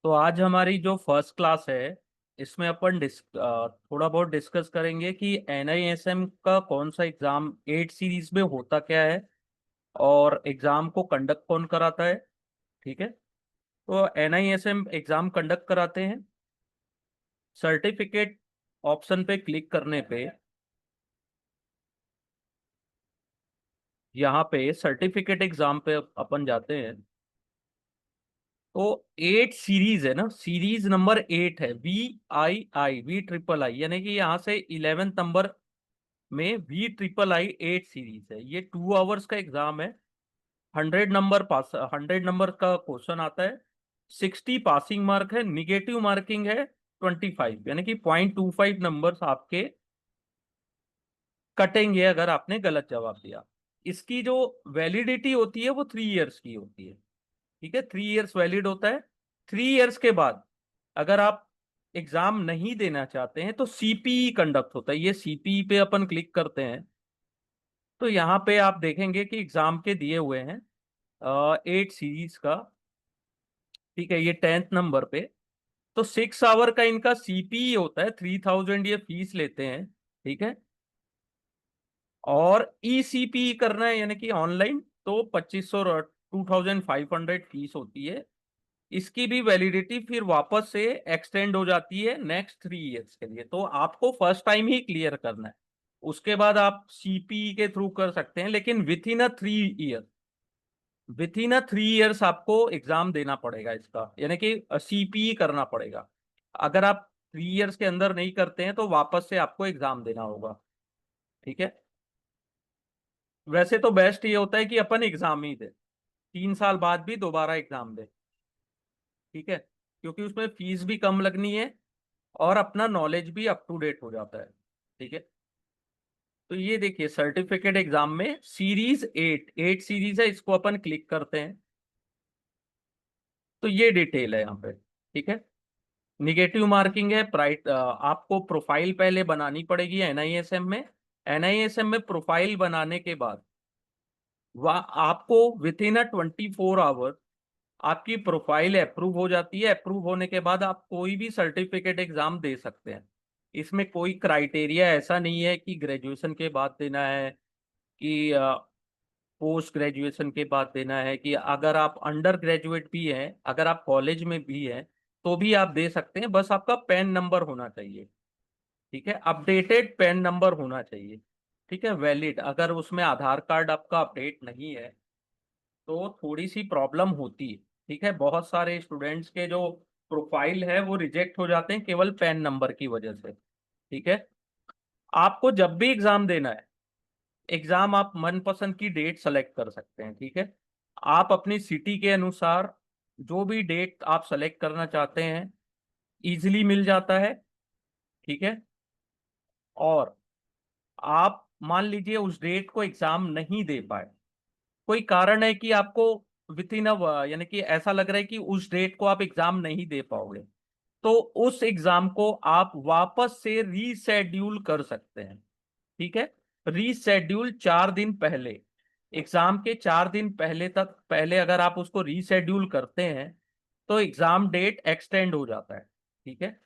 तो आज हमारी जो फर्स्ट क्लास है इसमें अपन थोड़ा बहुत डिस्कस करेंगे कि एनआईएसएम का कौन सा एग्जाम 8 सीरीज में होता क्या है और एग्जाम को कंडक्ट कौन कराता है। ठीक है। तो एनआईएसएम एग्जाम कंडक्ट कराते हैं। सर्टिफिकेट ऑप्शन पे क्लिक करने पे यहाँ पे सर्टिफिकेट एग्जाम पे अपन जाते हैं। तो 8 सीरीज है ना, सीरीज नंबर 8 है, VII यानी कि यहाँ से 11th नंबर में VIII 8 सीरीज है। ये 2 आवर्स का एग्जाम है। 100 नंबर पास, 100 नंबर का क्वेश्चन आता है। 60 पासिंग मार्क है, निगेटिव मार्किंग है 25, यानी कि 0.25 नंबर आपके कटेंगे अगर आपने गलत जवाब दिया। इसकी जो वैलिडिटी होती है वो 3 इयर्स की होती है। ठीक है, 3 इयर्स वैलिड होता है। 3 इयर्स के बाद अगर आप एग्जाम नहीं देना चाहते हैं तो सीपीई कंडक्ट होता है। ये सीपीई पे अपन क्लिक करते हैं तो यहाँ पे आप देखेंगे कि एग्जाम के दिए हुए हैं 8 सीरीज का। ठीक है, ये 10th नंबर पे। तो 6 आवर का इनका सीपीई होता है, 3000 ये फीस लेते हैं। ठीक है। और ईसीपीई करना है यानी कि ऑनलाइन, तो 2500 2500 फीस होती है। इसकी भी वैलिडिटी फिर वापस से एक्सटेंड हो जाती है नेक्स्ट 3 इयर्स के लिए। तो आपको फर्स्ट टाइम ही क्लियर करना है, उसके बाद आप सीपीई के थ्रू कर सकते हैं, लेकिन विथ इन अ 3 इयर्स आपको एग्जाम देना पड़ेगा इसका, यानी कि सीपीई करना पड़ेगा। अगर आप 3 इयर्स के अंदर नहीं करते हैं तो वापस से आपको एग्जाम देना होगा। ठीक है। वैसे तो बेस्ट ये होता है कि अपन एग्जाम ही दे, 3 साल बाद भी दोबारा एग्जाम दे। ठीक है, क्योंकि उसमें फीस भी कम लगनी है और अपना नॉलेज भी अप टू डेट हो जाता है। ठीक है। तो ये देखिए सर्टिफिकेट एग्जाम में सीरीज 8 सीरीज है, इसको अपन क्लिक करते हैं तो ये डिटेल है यहाँ पे। ठीक है। निगेटिव मार्किंग है, प्राइट आपको प्रोफाइल पहले बनानी पड़ेगी एनआईएसएम में। एनआईएसएम में प्रोफाइल बनाने के बाद वह आपको विथ इन अ 24 आवर आपकी प्रोफाइल अप्रूव हो जाती है। अप्रूव होने के बाद आप कोई भी सर्टिफिकेट एग्जाम दे सकते हैं। इसमें कोई क्राइटेरिया ऐसा नहीं है कि ग्रेजुएशन के बाद देना है, कि पोस्ट ग्रेजुएशन के बाद देना है, कि अगर आप अंडर ग्रेजुएट भी हैं, अगर आप कॉलेज में भी हैं तो भी आप दे सकते हैं। बस आपका पैन नंबर होना चाहिए। ठीक है, अपडेटेड पैन नंबर होना चाहिए। ठीक है, वैलिड। अगर उसमें आधार कार्ड आपका अपडेट नहीं है तो थोड़ी सी प्रॉब्लम होती है। ठीक है, बहुत सारे स्टूडेंट्स के जो प्रोफाइल है वो रिजेक्ट हो जाते हैं केवल पैन नंबर की वजह से। ठीक है। आपको जब भी एग्जाम देना है, एग्जाम आप मनपसंद की डेट सेलेक्ट कर सकते हैं। ठीक है, आप अपनी सिटी के अनुसार जो भी डेट आप सेलेक्ट करना चाहते हैं इजीली मिल जाता है। ठीक है। और आप मान लीजिए उस डेट को एग्जाम नहीं दे पाए, कोई कारण है कि आपको विथ इन अ यानी कि ऐसा लग रहा है कि उस डेट को आप एग्जाम नहीं दे पाओगे, तो उस एग्जाम को आप वापस से रीशेड्यूल कर सकते हैं। ठीक है, रीशेड्यूल 4 दिन पहले, एग्जाम के 4 दिन पहले तक, पहले अगर आप उसको रीशेड्यूल करते हैं तो एग्जाम डेट एक्सटेंड हो जाता है। ठीक है,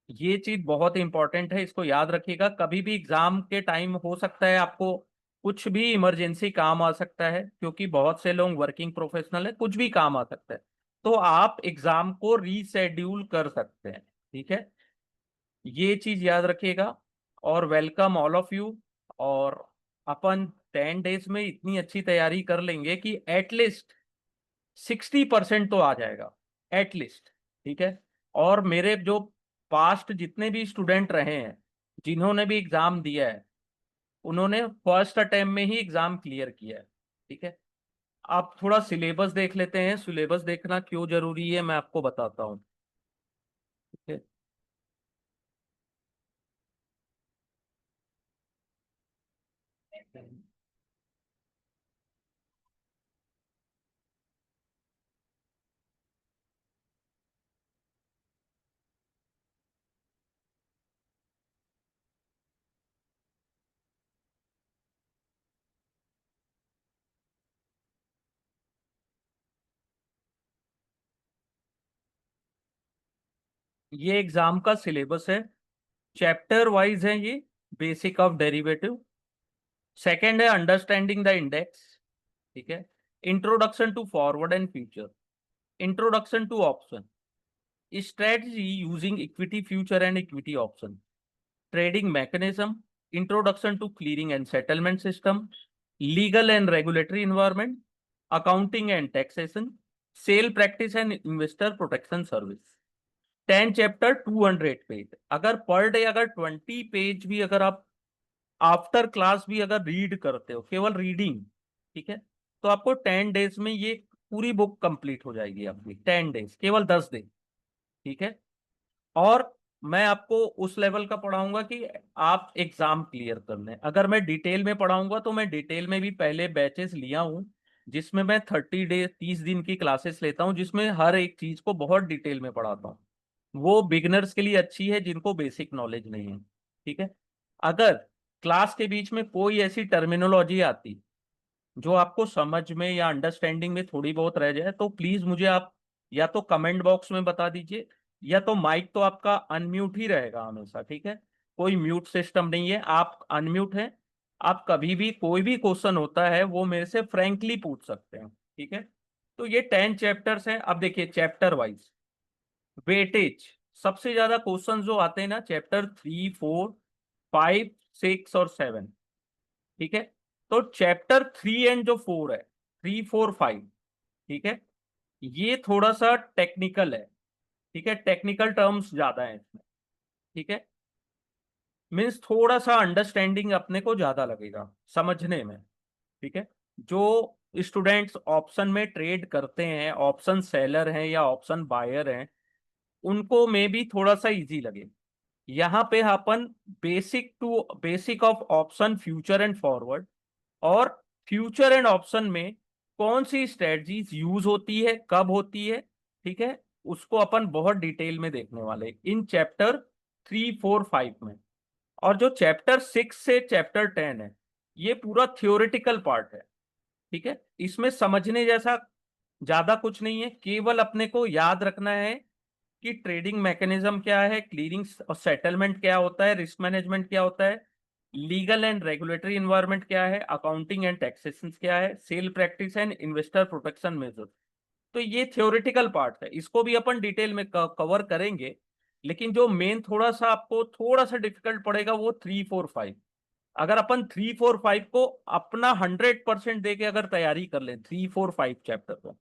ये चीज बहुत इंपॉर्टेंट है, इसको याद रखिएगा। कभी भी एग्जाम के टाइम हो सकता है आपको कुछ भी इमरजेंसी काम आ सकता है, क्योंकि बहुत से लोग वर्किंग प्रोफेशनल है, कुछ भी काम आ सकता है, तो आप एग्जाम को रीशेड्यूल कर सकते हैं। ठीक है, ये चीज याद रखिएगा। और वेलकम ऑल ऑफ यू। और अपन 10 डेज में इतनी अच्छी तैयारी कर लेंगे कि एटलीस्ट 60% तो आ जाएगा, एटलीस्ट। ठीक है। और मेरे जो पास्ट जितने भी स्टूडेंट रहे हैं जिन्होंने भी एग्जाम दिया है, उन्होंने फर्स्ट अटेम्प्ट में ही एग्जाम क्लियर किया है। ठीक है। आप थोड़ा सिलेबस देख लेते हैं, सिलेबस देखना क्यों जरूरी है मैं आपको बताता हूँ। ठीक है। ये एग्जाम का सिलेबस है, चैप्टर वाइज है ये। बेसिक ऑफ डेरिवेटिव, सेकंड है अंडरस्टैंडिंग द इंडेक्स, ठीक है। Introduction to forward and future, introduction to option, strategy using equity future and equity option, trading mechanism, introduction to clearing and settlement system, legal and regulatory environment, accounting and taxation, sale practice and investor protection service. 10 chapter 200 page. अगर per day अगर 20 page भी अगर आप after class भी अगर read करते हो, केवल रीडिंग, ठीक है, तो आपको 10 डेज में ये पूरी बुक कंप्लीट हो जाएगी आपकी। 10 डेज, केवल 10 दिन, ठीक है। और मैं आपको उस लेवल का पढ़ाऊंगा कि आप एग्जाम क्लियर कर लें। अगर मैं डिटेल में पढ़ाऊंगा तो मैं डिटेल में भी पहले बैचेस लिया हूं, जिसमें मैं 30 डे 30 दिन की क्लासेस लेता हूं, जिसमें हर एक चीज को बहुत डिटेल में पढ़ाता हूं। वो बिगिनर्स के लिए अच्छी है जिनको बेसिक नॉलेज नहीं है, ठीक है। अगर क्लास के बीच में कोई ऐसी टर्मिनोलॉजी आती जो आपको समझ में या अंडरस्टैंडिंग में थोड़ी बहुत रह जाए, तो प्लीज मुझे आप या तो कमेंट बॉक्स में बता दीजिए, या तो माइक तो आपका अनम्यूट ही रहेगा हमेशा, ठीक है। कोई म्यूट सिस्टम नहीं है, आप अनम्यूट हैं। आप कभी भी कोई भी क्वेश्चन होता है वो मेरे से फ्रैंकली पूछ सकते हैं, ठीक है। तो ये 10 चैप्टर्स हैं। अब देखिए चैप्टर वाइज वेटेज, सबसे ज्यादा क्वेश्चन जो आते हैं ना चैप्टर 3, 4, 5, 6 और 7, ठीक है। तो चैप्टर 3 एंड जो 4 है, 3, 4, 5, ठीक है, ये थोड़ा सा टेक्निकल है, ठीक है। टेक्निकल टर्म्स ज्यादा है इसमें, ठीक है। मीन्स थोड़ा सा अंडरस्टैंडिंग अपने को ज्यादा लगेगा समझने में, ठीक है। जो स्टूडेंट्स ऑप्शन में ट्रेड करते हैं, ऑप्शन सेलर हैं या ऑप्शन बायर हैं, उनको में भी थोड़ा सा इजी लगे। यहाँ पे अपन basic of option future and forward, और फ्यूचर एंड ऑप्शन में कौन सी स्ट्रेटजीज यूज होती है, कब होती है, ठीक है, उसको अपन बहुत डिटेल में देखने वाले हैं इन चैप्टर 3, 4, 5 में। और जो चैप्टर 6 से चैप्टर 10 है, ये पूरा थियोरिटिकल पार्ट है, ठीक है। इसमें समझने जैसा ज्यादा कुछ नहीं है, केवल अपने को याद रखना है कि ट्रेडिंग मैकेनिज्म क्या है, क्लियरिंग और सेटलमेंट क्या होता है, रिस्क मैनेजमेंट क्या होता है, लीगल एंड रेगुलेटरी इन्वायरमेंट क्या है, अकाउंटिंग एंड टैक्सेशन क्या है, sale practice and investor protection measure. तो ये थ्योरेटिकल पार्ट है, इसको भी अपन डिटेल में कवर करेंगे। लेकिन जो मेन थोड़ा सा आपको थोड़ा सा डिफिकल्ट पड़ेगा वो 3, 4, 5। अगर अपन 3, 4, 5 को अपना 100% दे के अगर तैयारी कर लें 3, 4, 5 चैप्टर को,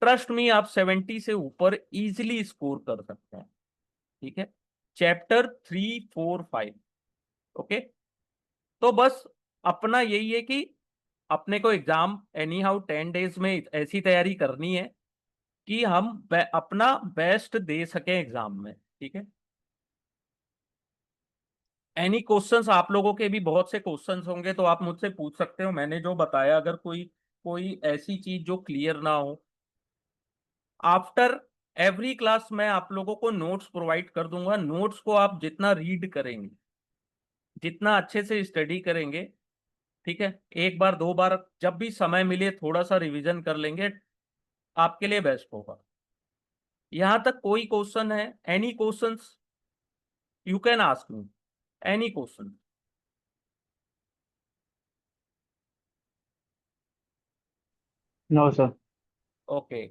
ट्रस्ट मी आप 70 से ऊपर इजिली स्कोर कर सकते हैं, ठीक है। Chapter 3, 4, 5, okay. तो बस अपना यही है कि अपने को एग्जाम एनी हाउ 10 डेज में ऐसी तैयारी करनी है कि हम अपना बेस्ट दे सकें एग्जाम में, ठीक है। एनी क्वेश्चंस, आप लोगों के भी बहुत से क्वेश्चंस होंगे तो आप मुझसे पूछ सकते हो। मैंने जो बताया, अगर कोई कोई ऐसी चीज जो क्लियर ना हो, आफ्टर एवरी क्लास मैं आप लोगों को नोट्स प्रोवाइड कर दूंगा। नोट्स को आप जितना रीड करेंगे, जितना अच्छे से स्टडी करेंगे, ठीक है, एक बार दो बार जब भी समय मिले थोड़ा सा रिवीजन कर लेंगे, आपके लिए बेस्ट होगा। यहां तक कोई क्वेश्चन है, any questions you can ask me, any question. No sir. Okay,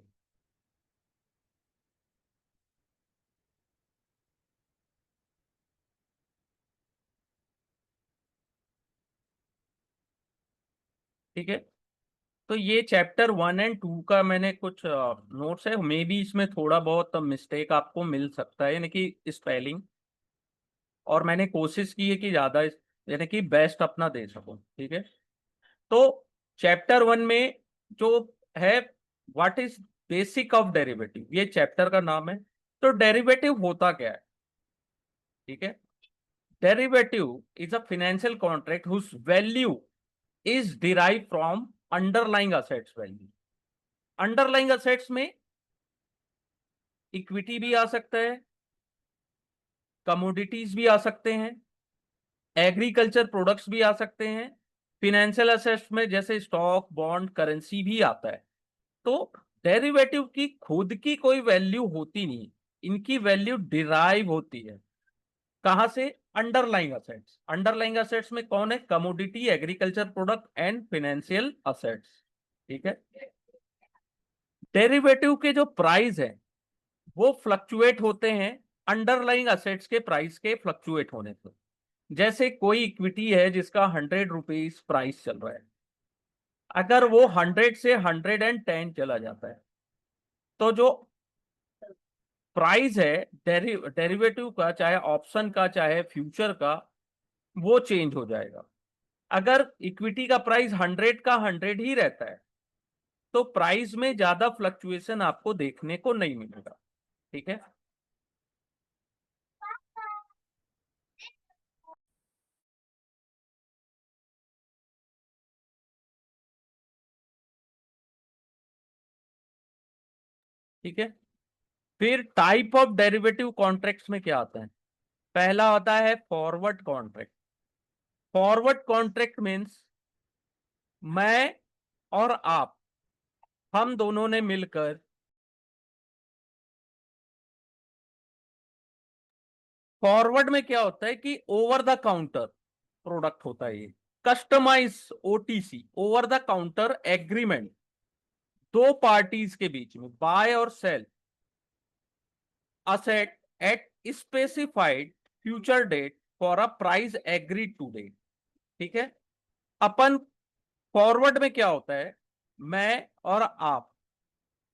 ठीक है। तो ये चैप्टर 1 एंड 2 का मैंने कुछ नोट्स है, मे बी इसमें थोड़ा बहुत मिस्टेक आपको मिल सकता है, यानी कि स्पेलिंग। और मैंने कोशिश की है कि ज्यादा यानी कि बेस्ट अपना दे सकूं, ठीक है। तो चैप्टर 1 में जो है, what is basic of derivative, ये चैप्टर का नाम है। तो डेरिवेटिव होता क्या है, ठीक है। Derivative is a financial contract whose value is derive from underlying assets value. Underlying assets में इक्विटी भी आ सकता है, कमोडिटीज भी आ सकते हैं, एग्रीकल्चर प्रोडक्ट्स भी आ सकते हैं, फिनेंशियल असेट्स में जैसे स्टॉक बॉन्ड करेंसी भी आता है। तो डेरिवेटिव की खुद की कोई वैल्यू होती नहीं, इनकी वैल्यू डिराइव होती है कहां से? Underlying assets. अंडरलाइंग असेट्स में कौन है? Commodity, agriculture product and financial assets. ठीक है। डेरिवेटिव के जो प्राइस है वो फ्लक्चुएट होते हैं अंडरलाइंग असेट्स के प्राइस के फ्लक्चुएट होने पर। जैसे कोई इक्विटी है जिसका 100 रुपीज प्राइस चल रहा है, अगर वो 100 से 110 चला जाता है तो जो प्राइस है डेरिवेटिव का, चाहे ऑप्शन का चाहे फ्यूचर का, वो चेंज हो जाएगा। अगर इक्विटी का प्राइस 100 का 100 ही रहता है तो प्राइस में ज्यादा फ्लक्चुएशन आपको देखने को नहीं मिलेगा। ठीक है। ठीक है। फिर टाइप ऑफ डेरिवेटिव कॉन्ट्रैक्ट्स में क्या आता है? पहला आता है forward contract. Forward contract means मैं और आप, हम दोनों ने मिलकर, फॉरवर्ड में क्या होता है कि ओवर द काउंटर प्रोडक्ट होता है ये। Customise OTC, over the counter agreement, दो पार्टीज के बीच में, बाय और sell asset at specified future date for a price agreed to date. ठीक है। अपन फॉरवर्ड में क्या होता है, मैं और आप,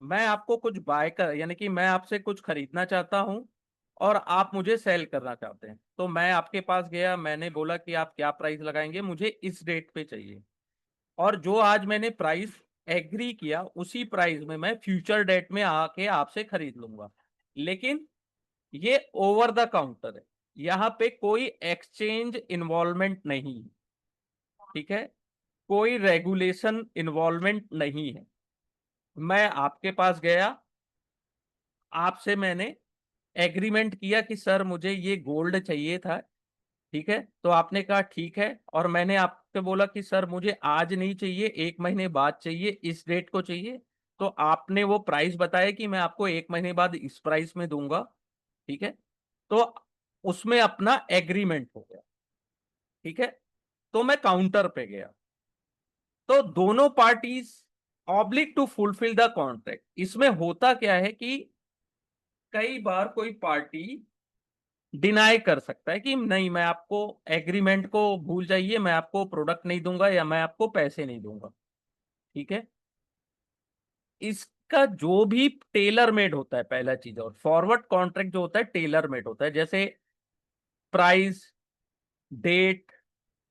मैं आपको कुछ बाय कर, यानी कि मैं आपसे कुछ खरीदना चाहता हूं और आप मुझे सेल करना चाहते हैं, तो मैं आपके पास गया, मैंने बोला कि आप क्या प्राइस लगाएंगे, मुझे इस डेट पे चाहिए, और जो आज मैंने प्राइस एग्री किया उसी प्राइस में मैं फ्यूचर डेट में आके आपसे खरीद लूंगा। लेकिन ये ओवर द काउंटर है, यहाँ पे कोई एक्सचेंज इन्वॉल्वमेंट नहीं है। ठीक है। कोई रेगुलेशन इन्वॉल्वमेंट नहीं है। मैं आपके पास गया, आपसे मैंने एग्रीमेंट किया कि सर मुझे ये गोल्ड चाहिए था। ठीक है। तो आपने कहा ठीक है, और मैंने आपसे बोला कि सर मुझे आज नहीं चाहिए, 1 महीने बाद चाहिए, इस डेट को चाहिए। तो आपने वो प्राइस बताया कि मैं आपको 1 महीने बाद इस प्राइस में दूंगा। ठीक है। तो उसमें अपना एग्रीमेंट हो गया। ठीक है। तो मैं काउंटर पे गया, तो दोनों parties obliged to fulfil the contract. इसमें होता क्या है कि कई बार कोई पार्टी डिनाई कर सकता है कि नहीं, मैं आपको एग्रीमेंट को भूल जाइए, मैं आपको प्रोडक्ट नहीं दूंगा या मैं आपको पैसे नहीं दूंगा। ठीक है। इसका जो भी टेलर मेड होता है, पहला चीज, और फॉरवर्ड कॉन्ट्रैक्ट जो होता है टेलर मेड होता है, जैसे प्राइस, डेट,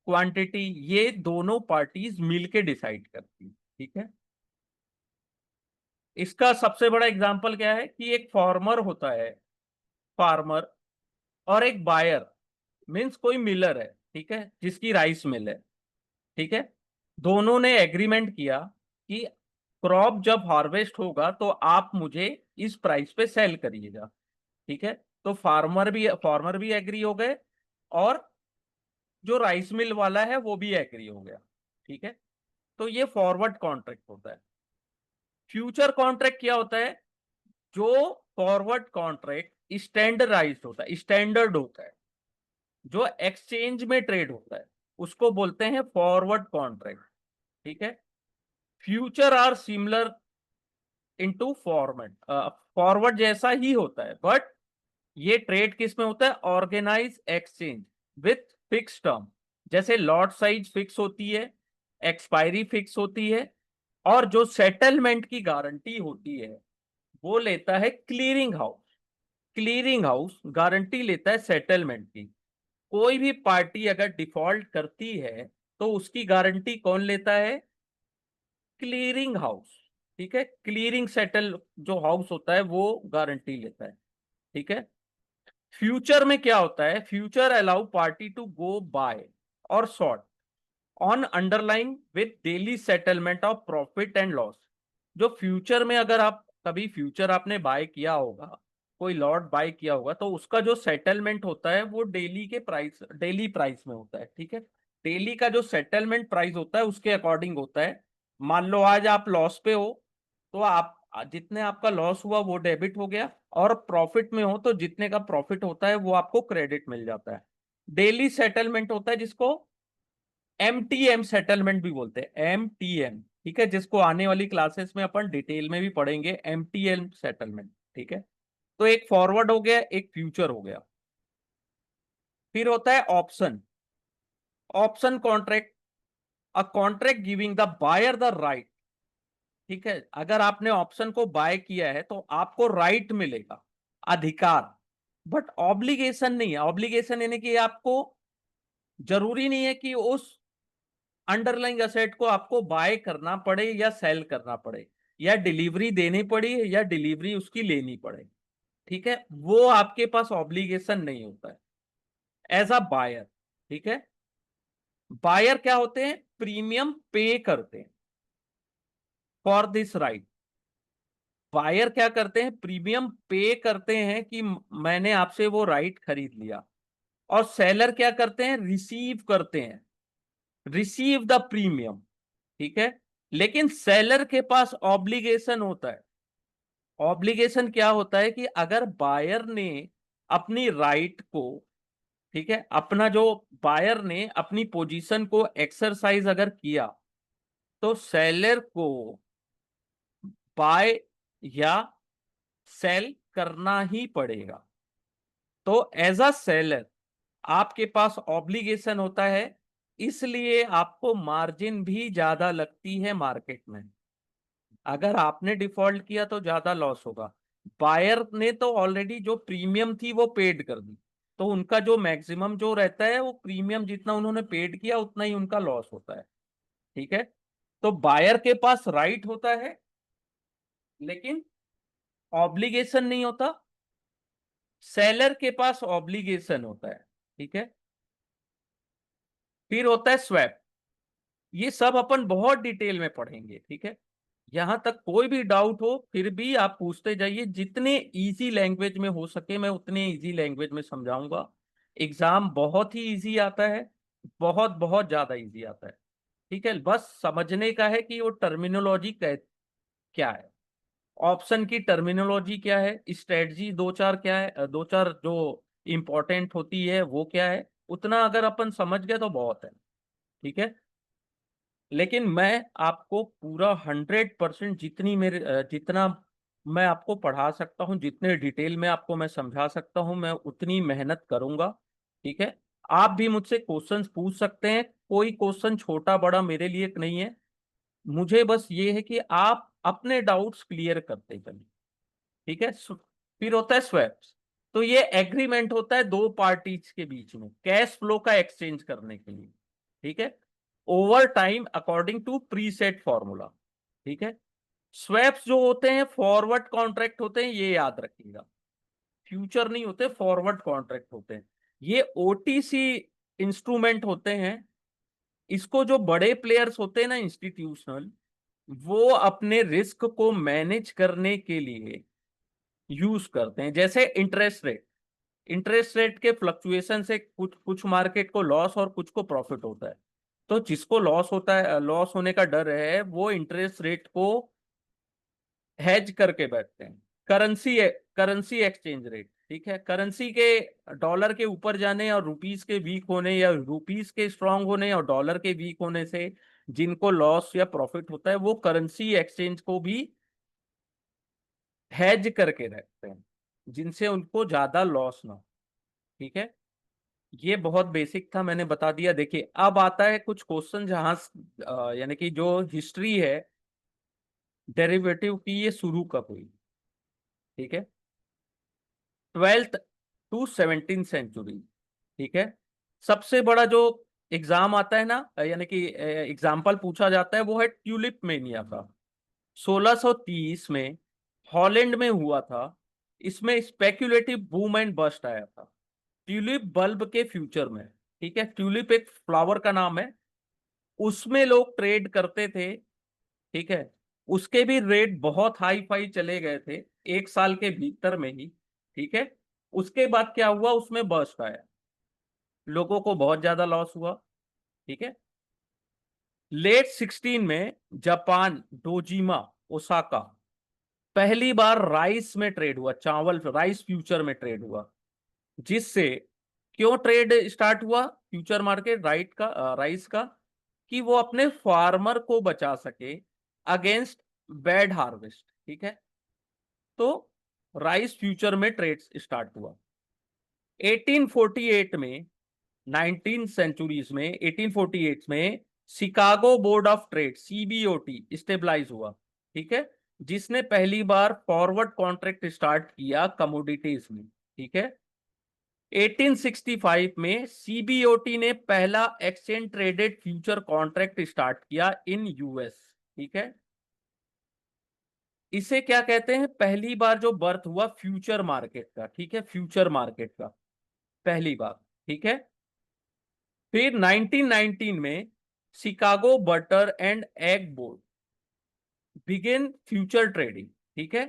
क्वांटिटी, ये दोनों पार्टीज मिलके डिसाइड करती है। ठीक है। इसका सबसे बड़ा एग्जांपल क्या है कि एक फार्मर होता है, फार्मर, और एक बायर, मीन्स कोई मिलर है, ठीक है, जिसकी राइस मिल है। ठीक है। दोनों ने एग्रीमेंट किया कि क्रॉप जब हार्वेस्ट होगा तो आप मुझे इस प्राइस पे सेल करिएगा। ठीक है। तो फार्मर भी एग्री हो गए, और जो राइस मिल वाला है वो भी एग्री हो गया। ठीक है। तो ये फॉरवर्ड कॉन्ट्रैक्ट होता है। फ्यूचर कॉन्ट्रैक्ट क्या होता है? जो फॉरवर्ड कॉन्ट्रैक्ट स्टैंडर्डाइज्ड होता है, स्टैंडर्ड होता है, जो एक्सचेंज में ट्रेड होता है, उसको बोलते हैं फॉरवर्ड कॉन्ट्रैक्ट। ठीक है। Future are similar into forward, forward जैसा ही होता है, बट ये ट्रेड किस में होता है? Organise exchange with fix term. जैसे लॉट साइज फिक्स होती है, एक्सपायरी फिक्स होती है, और जो सेटलमेंट की गारंटी होती है वो लेता है clearing house. Clearing house guarantee लेता है सेटलमेंट की। कोई भी पार्टी अगर डिफॉल्ट करती है तो उसकी गारंटी कौन लेता है? Clearing house. ठीक है। क्लियरिंग सेटल जो हाउस होता है वो गारंटी लेता है। ठीक है। फ्यूचर में क्या होता है? Future allow party to go buy और short on underline with daily settlement of profit and loss. जो फ्यूचर में, अगर आप कभी फ्यूचर आपने बाय किया होगा, कोई लॉट बाय किया होगा, तो उसका जो सेटलमेंट होता है वो डेली प्राइस में होता है। ठीक है। डेली का जो सेटलमेंट प्राइस होता है उसके अकॉर्डिंग होता है। मान लो आज आप लॉस पे हो, तो जितने आपका लॉस हुआ वो डेबिट हो गया, और प्रॉफिट में हो तो जितने का प्रॉफिट होता है वो आपको क्रेडिट मिल जाता है। डेली सेटलमेंट होता है जिसको एमटीएम सेटलमेंट भी बोलते हैं, एमटीएम, ठीक है, जिसको आने वाली क्लासेस में अपन डिटेल में भी पढ़ेंगे, एमटीएम सेटलमेंट, ठीक है। तो एक फॉरवर्ड हो गया, एक फ्यूचर हो गया। फिर होता है option. Option contract, a contract giving the buyer the right, ठीक है, अगर आपने ऑप्शन को बाय किया है तो आपको राइट मिलेगा, अधिकार, बट ऑब्लिगेशन नहीं है। ऑब्लिगेशन यानी कि आपको जरूरी नहीं है कि उस अंडरलाइंग असेट को आपको बाय करना पड़े या सेल करना पड़े, या डिलीवरी देनी पड़ी या डिलीवरी उसकी लेनी पड़े, ठीक है, वो आपके पास ऑब्लिगेशन नहीं होता है एज अ बायर, ठीक है। बायर क्या होते हैं? प्रीमियम पे करते हैं फॉर दिस राइट। बायर क्या करते हैं? प्रीमियम पे करते हैं कि मैंने आपसे वो राइट खरीद लिया। और सेलर क्या करते हैं? रिसीव करते हैं, रिसीव द प्रीमियम, ठीक है। लेकिन सेलर के पास ऑब्लिगेशन होता है। ऑब्लिगेशन क्या होता है कि अगर बायर ने अपनी राइट को, ठीक है, अपना जो बायर ने अपनी पोजीशन को एक्सरसाइज अगर किया, तो सेलर को बाय या सेल करना ही पड़ेगा। तो एज अ सेलर आपके पास ऑब्लिगेशन होता है, इसलिए आपको मार्जिन भी ज्यादा लगती है मार्केट में। अगर आपने डिफॉल्ट किया तो ज्यादा लॉस होगा। बायर ने तो ऑलरेडी जो प्रीमियम थी वो पेड कर दी, तो उनका जो मैक्सिमम जो रहता है वो प्रीमियम जितना उन्होंने पेड किया उतना ही उनका लॉस होता है, ठीक है। तो बायर के पास राइट होता है लेकिन ऑब्लिगेशन नहीं होता। सेलर के पास ऑब्लिगेशन होता है, ठीक है। फिर होता है स्वैप। ये सब अपन बहुत डिटेल में पढ़ेंगे, ठीक है। यहां तक कोई भी डाउट हो फिर भी आप पूछते जाइए, जितने इजी लैंग्वेज में हो सके मैं उतने इजी लैंग्वेज में समझाऊंगा। एग्जाम बहुत ही इजी आता है, बहुत बहुत ज्यादा इजी आता है, ठीक है। बस समझने का है कि वो टर्मिनोलॉजी क्या है, ऑप्शन की टर्मिनोलॉजी क्या है, स्ट्रेटजी दो चार क्या है, दो चार जो इंपॉर्टेंट होती है वो क्या है, उतना अगर अपन समझ गए तो बहुत है, ठीक है। लेकिन मैं आपको पूरा 100% जितनी मेरे जितना मैं आपको पढ़ा सकता हूँ, जितने डिटेल में आपको मैं समझा सकता हूँ, मैं उतनी मेहनत करूंगा, ठीक है। आप भी मुझसे क्वेश्चंस पूछ सकते हैं, कोई क्वेश्चन छोटा बड़ा मेरे लिए नहीं है। मुझे बस ये है कि आप अपने डाउट्स क्लियर करते चलिए, ठीक है। फिर होता है स्वैप्स। तो ये एग्रीमेंट होता है दो पार्टीज के बीच में कैश फ्लो का एक्सचेंज करने के लिए, ठीक है, over time according to preset formula, ठीक है। स्वैप्स जो होते हैं फॉरवर्ड कॉन्ट्रैक्ट होते हैं, ये याद रखिएगा, फ्यूचर नहीं होते, फॉरवर्ड कॉन्ट्रैक्ट होते हैं। ये ओटीसी इंस्ट्रूमेंट होते हैं। इसको जो बड़े प्लेयर्स होते हैं ना, इंस्टीट्यूशनल, वो अपने रिस्क को मैनेज करने के लिए यूज करते हैं। जैसे इंटरेस्ट रेट, इंटरेस्ट रेट के फ्लक्चुएशन से कुछ कुछ मार्केट को लॉस और कुछ को प्रॉफिट होता है। तो जिसको लॉस होता है, लॉस होने का डर है, वो इंटरेस्ट रेट को हेज करके बैठते हैं। करेंसी, करेंसी एक्सचेंज रेट, ठीक है, करेंसी के डॉलर के ऊपर जाने और रुपीस के वीक होने, या रुपीस के स्ट्रांग होने और डॉलर के वीक होने से जिनको लॉस या प्रॉफिट होता है, वो करेंसी एक्सचेंज को भी हेज करके रखते हैं, जिनसे उनको ज्यादा लॉस ना हो, ठीक है। ये बहुत बेसिक था, मैंने बता दिया। देखिए अब आता है कुछ क्वेश्चन जहां यानी कि जो हिस्ट्री है डेरिवेटिव की, ये शुरू कब हुई, ठीक है, 12th टू 17th सेंचुरी, ठीक है। सबसे बड़ा जो एग्जाम आता है ना, यानी कि एग्जाम्पल पूछा जाता है, वो है ट्यूलिप मेनिया का। 1630 में हॉलैंड में हुआ था। इसमें स्पेक्युलेटिव बूम एंड बस्ट आया था ट्यूलिप बल्ब के फ्यूचर में, ठीक है। ट्यूलिप एक फ्लावर का नाम है, उसमें लोग ट्रेड करते थे, ठीक है। उसके भी रेट बहुत हाई फाई चले गए थे एक साल के भीतर में ही, ठीक है। उसके बाद क्या हुआ, उसमें बस्ट आया, लोगों को बहुत ज्यादा लॉस हुआ, ठीक है। लेट 16 में जापान, डोजिमा, ओसाका, पहली बार राइस में ट्रेड हुआ, चावल राइस फ्यूचर में ट्रेड हुआ, जिससे क्यों ट्रेड स्टार्ट हुआ फ्यूचर मार्केट राइस का, कि वो अपने फार्मर को बचा सके अगेंस्ट बैड हार्वेस्ट। ठीक है, तो राइस फ्यूचर में ट्रेड स्टार्ट हुआ। 1848 में, 19 सेंचुरीज में 1848 में Chicago board of trade CBOT stabilize हुआ। ठीक है, जिसने पहली बार फॉरवर्ड कॉन्ट्रैक्ट स्टार्ट किया कमोडिटीज में। ठीक है, 1865 में सीबीओटी ने पहला exchange traded future contract start किया इन यूएस। ठीक है, इसे क्या कहते हैं, पहली बार जो बर्थ हुआ फ्यूचर मार्केट का। ठीक है, फ्यूचर मार्केट का पहली बार। ठीक है, फिर 1919 में Chicago butter and egg board begin future trading. ठीक है,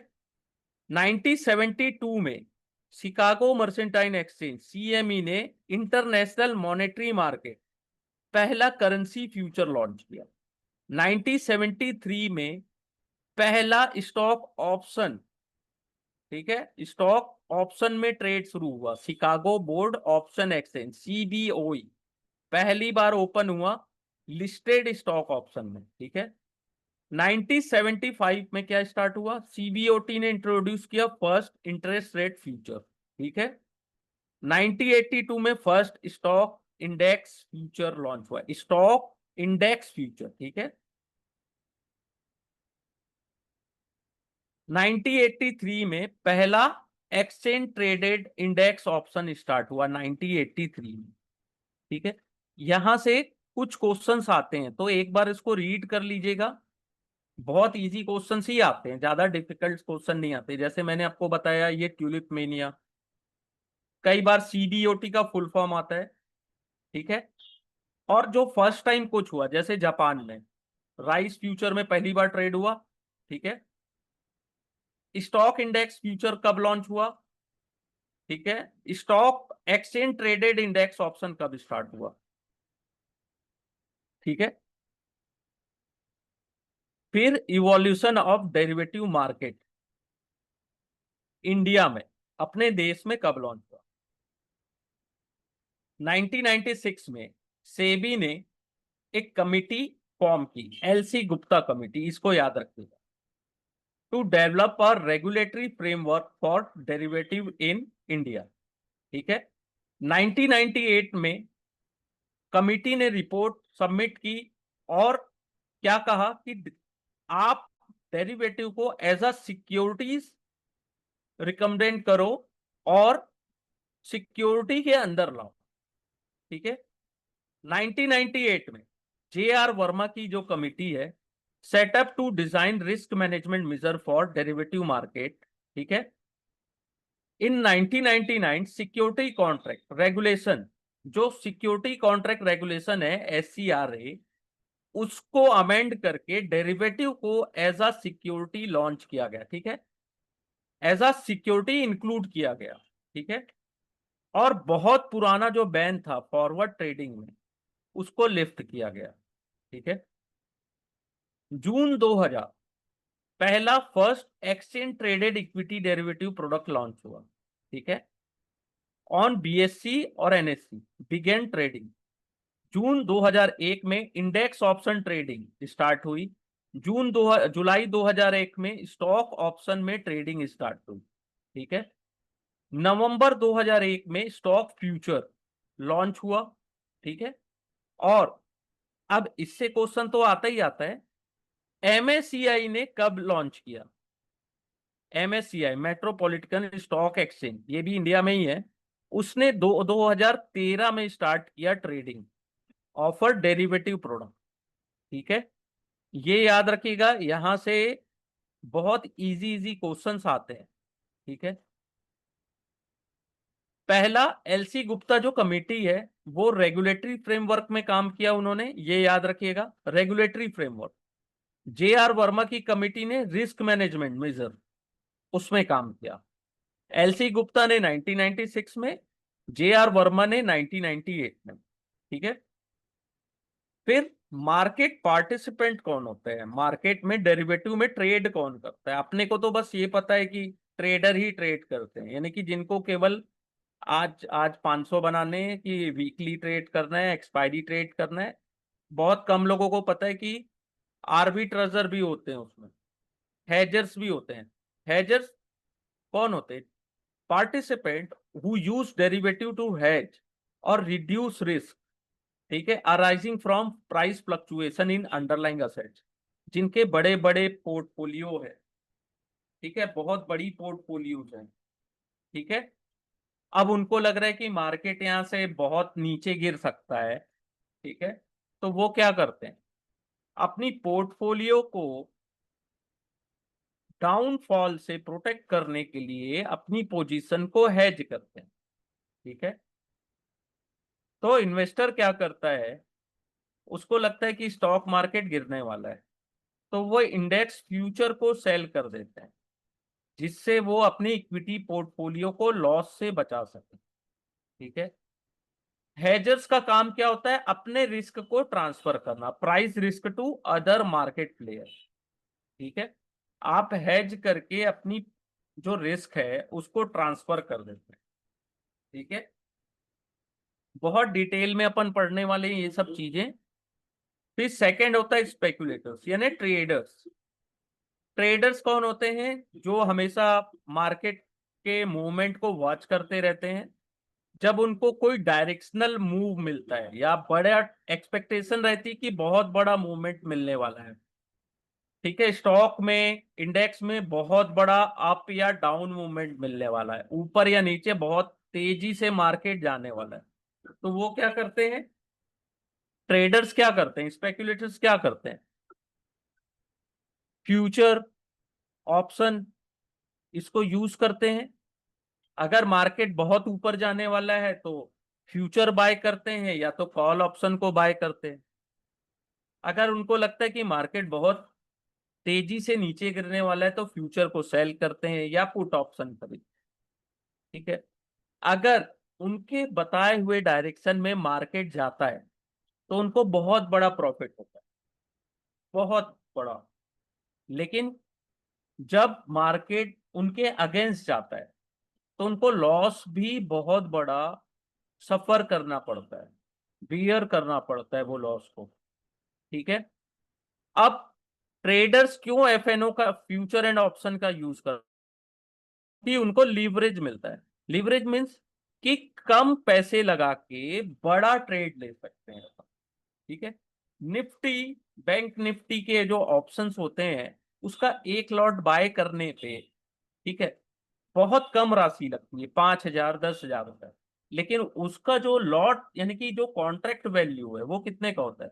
1972 में शिकागो मर्सेंटाइन एक्सचेंज सीएमई ने इंटरनेशनल मॉनेटरी मार्केट पहला करेंसी फ्यूचर लॉन्च किया। 1973 में पहला स्टॉक ऑप्शन, ठीक है, स्टॉक ऑप्शन में ट्रेड शुरू हुआ, शिकागो बोर्ड ऑप्शन एक्सचेंज सीबीओई पहली बार ओपन हुआ लिस्टेड स्टॉक ऑप्शन में। ठीक है, 1975 में क्या स्टार्ट हुआ, सीबीओटी ने इंट्रोड्यूस किया फर्स्ट इंटरेस्ट रेट फ्यूचर। ठीक है, 1982 में first stock index future launch हुआ, स्टॉक इंडेक्स फ्यूचर। ठीक है, 1983 में पहला exchange traded index option start हुआ 1983 में। ठीक है, यहां से कुछ क्वेश्चंस आते हैं, तो एक बार इसको रीड कर लीजिएगा। बहुत इजी क्वेश्चंस ही आते हैं, ज्यादा डिफिकल्ट क्वेश्चन नहीं आते। जैसे मैंने आपको बताया ये ट्यूलिप मेनिया, कई बार सीबीओटी का फुल फॉर्म आता है। ठीक है, और जो फर्स्ट टाइम कुछ हुआ, जैसे जापान में राइस फ्यूचर में पहली बार ट्रेड हुआ। ठीक है, स्टॉक इंडेक्स फ्यूचर कब लॉन्च हुआ। ठीक है, stock exchange traded index option कब स्टार्ट हुआ। ठीक है, फिर evolution of derivative market India में अपने देश में कब लॉन्च हुआ। 1996 में सेबी ने एक कमिटी फॉर्म की, एलसी गुप्ता कमिटी, इसको याद रखिएगा, to develop a regulatory framework for derivative in India. ठीक है, 1998 में कमिटी ने रिपोर्ट सबमिट की और क्या कहा कि आप डेरिवेटिव को एज अ सिक्योरिटीज रिकमेंड करो और सिक्योरिटी के अंदर लाओ। ठीक है, 1998 में जे आर वर्मा की जो कमिटी है, setup to design risk management measure for derivative market. ठीक है, इन 1999 सिक्योरिटी कॉन्ट्रैक्ट रेगुलेशन, जो सिक्योरिटी कॉन्ट्रैक्ट रेगुलेशन है एससीआरए, उसको अमेंड करके डेरिवेटिव को एज अ सिक्योरिटी लॉन्च किया गया। ठीक है, एज अ सिक्योरिटी इंक्लूड किया गया। ठीक है, और बहुत पुराना जो बैन था फॉरवर्ड ट्रेडिंग में, उसको लिफ्ट किया गया। ठीक है, जून 2000 पहला first exchange traded equity derivative product launch हुआ। ठीक है, ऑन बीएससी और एनएससी बिगेन ट्रेडिंग। जून 2001 में इंडेक्स ऑप्शन ट्रेडिंग स्टार्ट हुई। जुलाई 2001 में स्टॉक ऑप्शन में ट्रेडिंग स्टार्ट हुई। ठीक है, नवंबर 2001 में स्टॉक फ्यूचर लॉन्च हुआ। ठीक है, और अब इससे क्वेश्चन तो आता ही आता है, एमएससीआई ने कब लॉन्च किया। एमएससीआई मेट्रोपॉलिटन स्टॉक एक्सचेंज, ये भी इंडिया में ही है, उसने 2013 में स्टार्ट किया ट्रेडिंग ऑफर डेरिवेटिव प्रोडक्ट। ठीक है, ये याद रखिएगा, यहां से बहुत इजी इजी क्वेश्चंस आते हैं। ठीक है, पहला एलसी गुप्ता जो कमेटी है वो रेगुलेटरी फ्रेमवर्क में काम किया उन्होंने, ये याद रखिएगा, regulatory framework. J are Verma की कमेटी ने रिस्क मैनेजमेंट मेजर, उसमें काम किया। एलसी गुप्ता ने 1996 में, जे आर वर्मा ने 1998 में। ठीक है, फिर मार्केट पार्टिसिपेंट कौन होते हैं, मार्केट में डेरिवेटिव में ट्रेड कौन करता है? अपने को तो बस ये पता है कि ट्रेडर ही ट्रेड करते हैं, यानी कि जिनको केवल आज आज 500 बनाने हैं, कि वीकली ट्रेड करना है, एक्सपायरी ट्रेड करना है। बहुत कम लोगों को पता है कि आर्बिट्रेजर भी होते हैं उसमें, हेजर्स भी होते हैं। हेजर्स कौन होते हैं? Participant who use derivative two hedge और रिड्यूस रिस्क, ठीक है, arising from price fluctuation in underlying assets, जिनके बड़े बड़े पोर्टफोलियो है, ठीक है, बहुत बड़ी पोर्टफोलियोज है, ठीक है। अब उनको लग रहा है कि मार्केट यहां से बहुत नीचे गिर सकता है, ठीक है, तो वो क्या करते हैं, अपनी पोर्टफोलियो को डाउनफॉल से प्रोटेक्ट करने के लिए अपनी पोजीशन को हेज करते हैं, ठीक है। तो इन्वेस्टर क्या करता है, उसको लगता है कि स्टॉक मार्केट गिरने वाला है, तो वो इंडेक्स फ्यूचर को सेल कर देते हैं, जिससे वो अपनी इक्विटी पोर्टफोलियो को लॉस से बचा सके, ठीक है। हेजर्स का काम क्या होता है, अपने रिस्क को ट्रांसफर करना, price risk to other market player, ठीक है। आप हेज करके अपनी जो रिस्क है उसको ट्रांसफर कर देते हैं, ठीक है। बहुत डिटेल में अपन पढ़ने वाले हैं ये सब चीजें। फिर सेकंड होता है स्पेकुलेटर्स यानी ट्रेडर्स। ट्रेडर्स कौन होते हैं? जो हमेशा मार्केट के मूवमेंट को वॉच करते रहते हैं। जब उनको कोई डायरेक्शनल मूव मिलता है या बड़ा एक्सपेक्टेशन रहती है कि बहुत बड़ा मूवमेंट मिलने वाला है, ठीक है, स्टॉक में, इंडेक्स में बहुत बड़ा अप या डाउन मूवमेंट मिलने वाला है, ऊपर या नीचे बहुत तेजी से मार्केट जाने वाला है, तो वो क्या करते हैं, ट्रेडर्स क्या करते हैं, स्पेकुलेटर्स क्या करते हैं, फ्यूचर, ऑप्शन, इसको यूज करते हैं। अगर मार्केट बहुत ऊपर जाने वाला है तो फ्यूचर बाय करते हैं या तो कॉल ऑप्शन को बाय करते हैं। अगर उनको लगता है कि मार्केट बहुत तेजी से नीचे गिरने वाला है तो फ्यूचर को सेल करते हैं या पुट ऑप्शन खरीदते हैं, ठीक है। अगर उनके बताए हुए डायरेक्शन में मार्केट जाता है तो उनको बहुत बड़ा प्रॉफिट होता है, बहुत बड़ा। लेकिन जब मार्केट उनके अगेंस्ट जाता है तो उनको लॉस भी बहुत बड़ा सफर करना पड़ता है, बियर करना पड़ता है वो लॉस को, ठीक है। अब ट्रेडर्स क्यों एफएनओ का, फ्यूचर एंड ऑप्शन का यूज कर, कि उनको लीवरेज मिलता है। लीवरेज मीन्स कि कम पैसे लगा के बड़ा ट्रेड ले सकते हैं, ठीक है। निफ्टी, बैंक निफ्टी के जो ऑप्शंस होते हैं उसका एक लॉट बाय करने पे, ठीक है, बहुत कम राशि लगती है, 5,000 10,000 रुपए। लेकिन उसका जो लॉट यानी कि जो कॉन्ट्रैक्ट वैल्यू है वो कितने का होता है,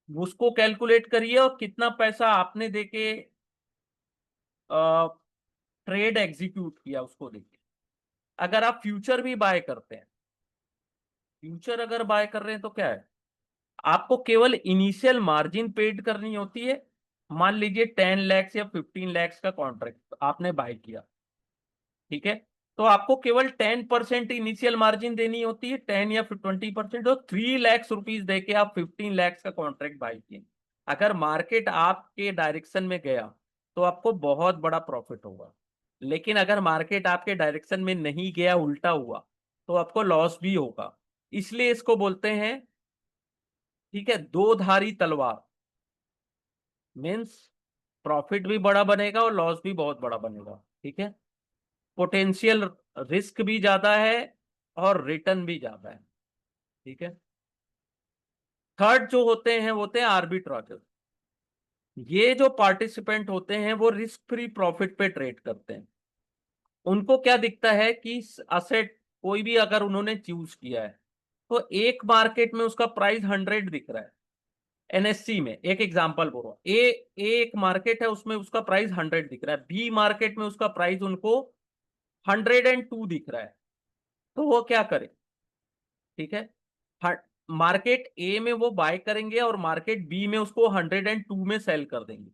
उसको कैलकुलेट करिए और कितना पैसा आपने देके ट्रेड एग्जीक्यूट किया उसको देखिए। अगर आप फ्यूचर भी बाय करते हैं, फ्यूचर अगर बाय कर रहे हैं तो क्या है, आपको केवल इनिशियल मार्जिन पेड करनी होती है। मान लीजिए 10 लाख या 15 लाख का कॉन्ट्रैक्ट आपने बाय किया, ठीक है, तो आपको केवल 10% इनिशियल मार्जिन देनी होती है, 10 या फिर 20%, और 3 लाख रुपीज देके आप 15 लाख का कॉन्ट्रैक्ट बाय किए। अगर मार्केट आपके डायरेक्शन में गया तो आपको बहुत बड़ा प्रॉफिट होगा, लेकिन अगर मार्केट आपके डायरेक्शन में नहीं गया, उल्टा हुआ, तो आपको लॉस भी होगा। इसलिए इसको बोलते हैं, ठीक है, दो धारी तलवार। मीन्स प्रॉफिट भी बड़ा बनेगा और लॉस भी बहुत बड़ा बनेगा, ठीक है। पोटेंशियल रिस्क भी ज्यादा है और रिटर्न भी ज्यादा है, ठीक है। थर्ड जो होते हैं वो होते हैं आर्बिट्राजर। ये जो पार्टिसिपेंट होते हैं वो रिस्क फ्री प्रॉफिट पे ट्रेड करते हैं। उनको क्या दिखता है कि असेट कोई भी अगर उन्होंने चूज किया है तो एक मार्केट में उसका प्राइस 100 दिख रहा है, एनएससी में, एक एग्जांपल बोल रहा हूं, ए एक मार्केट है उसमें उसका प्राइस 100 दिख रहा है, बी मार्केट में उसका प्राइस उनको 102 दिख रहा है, तो वो क्या करे, ठीक है, मार्केट ए में वो बाय करेंगे और मार्केट बी में उसको 102 में सेल कर देंगे,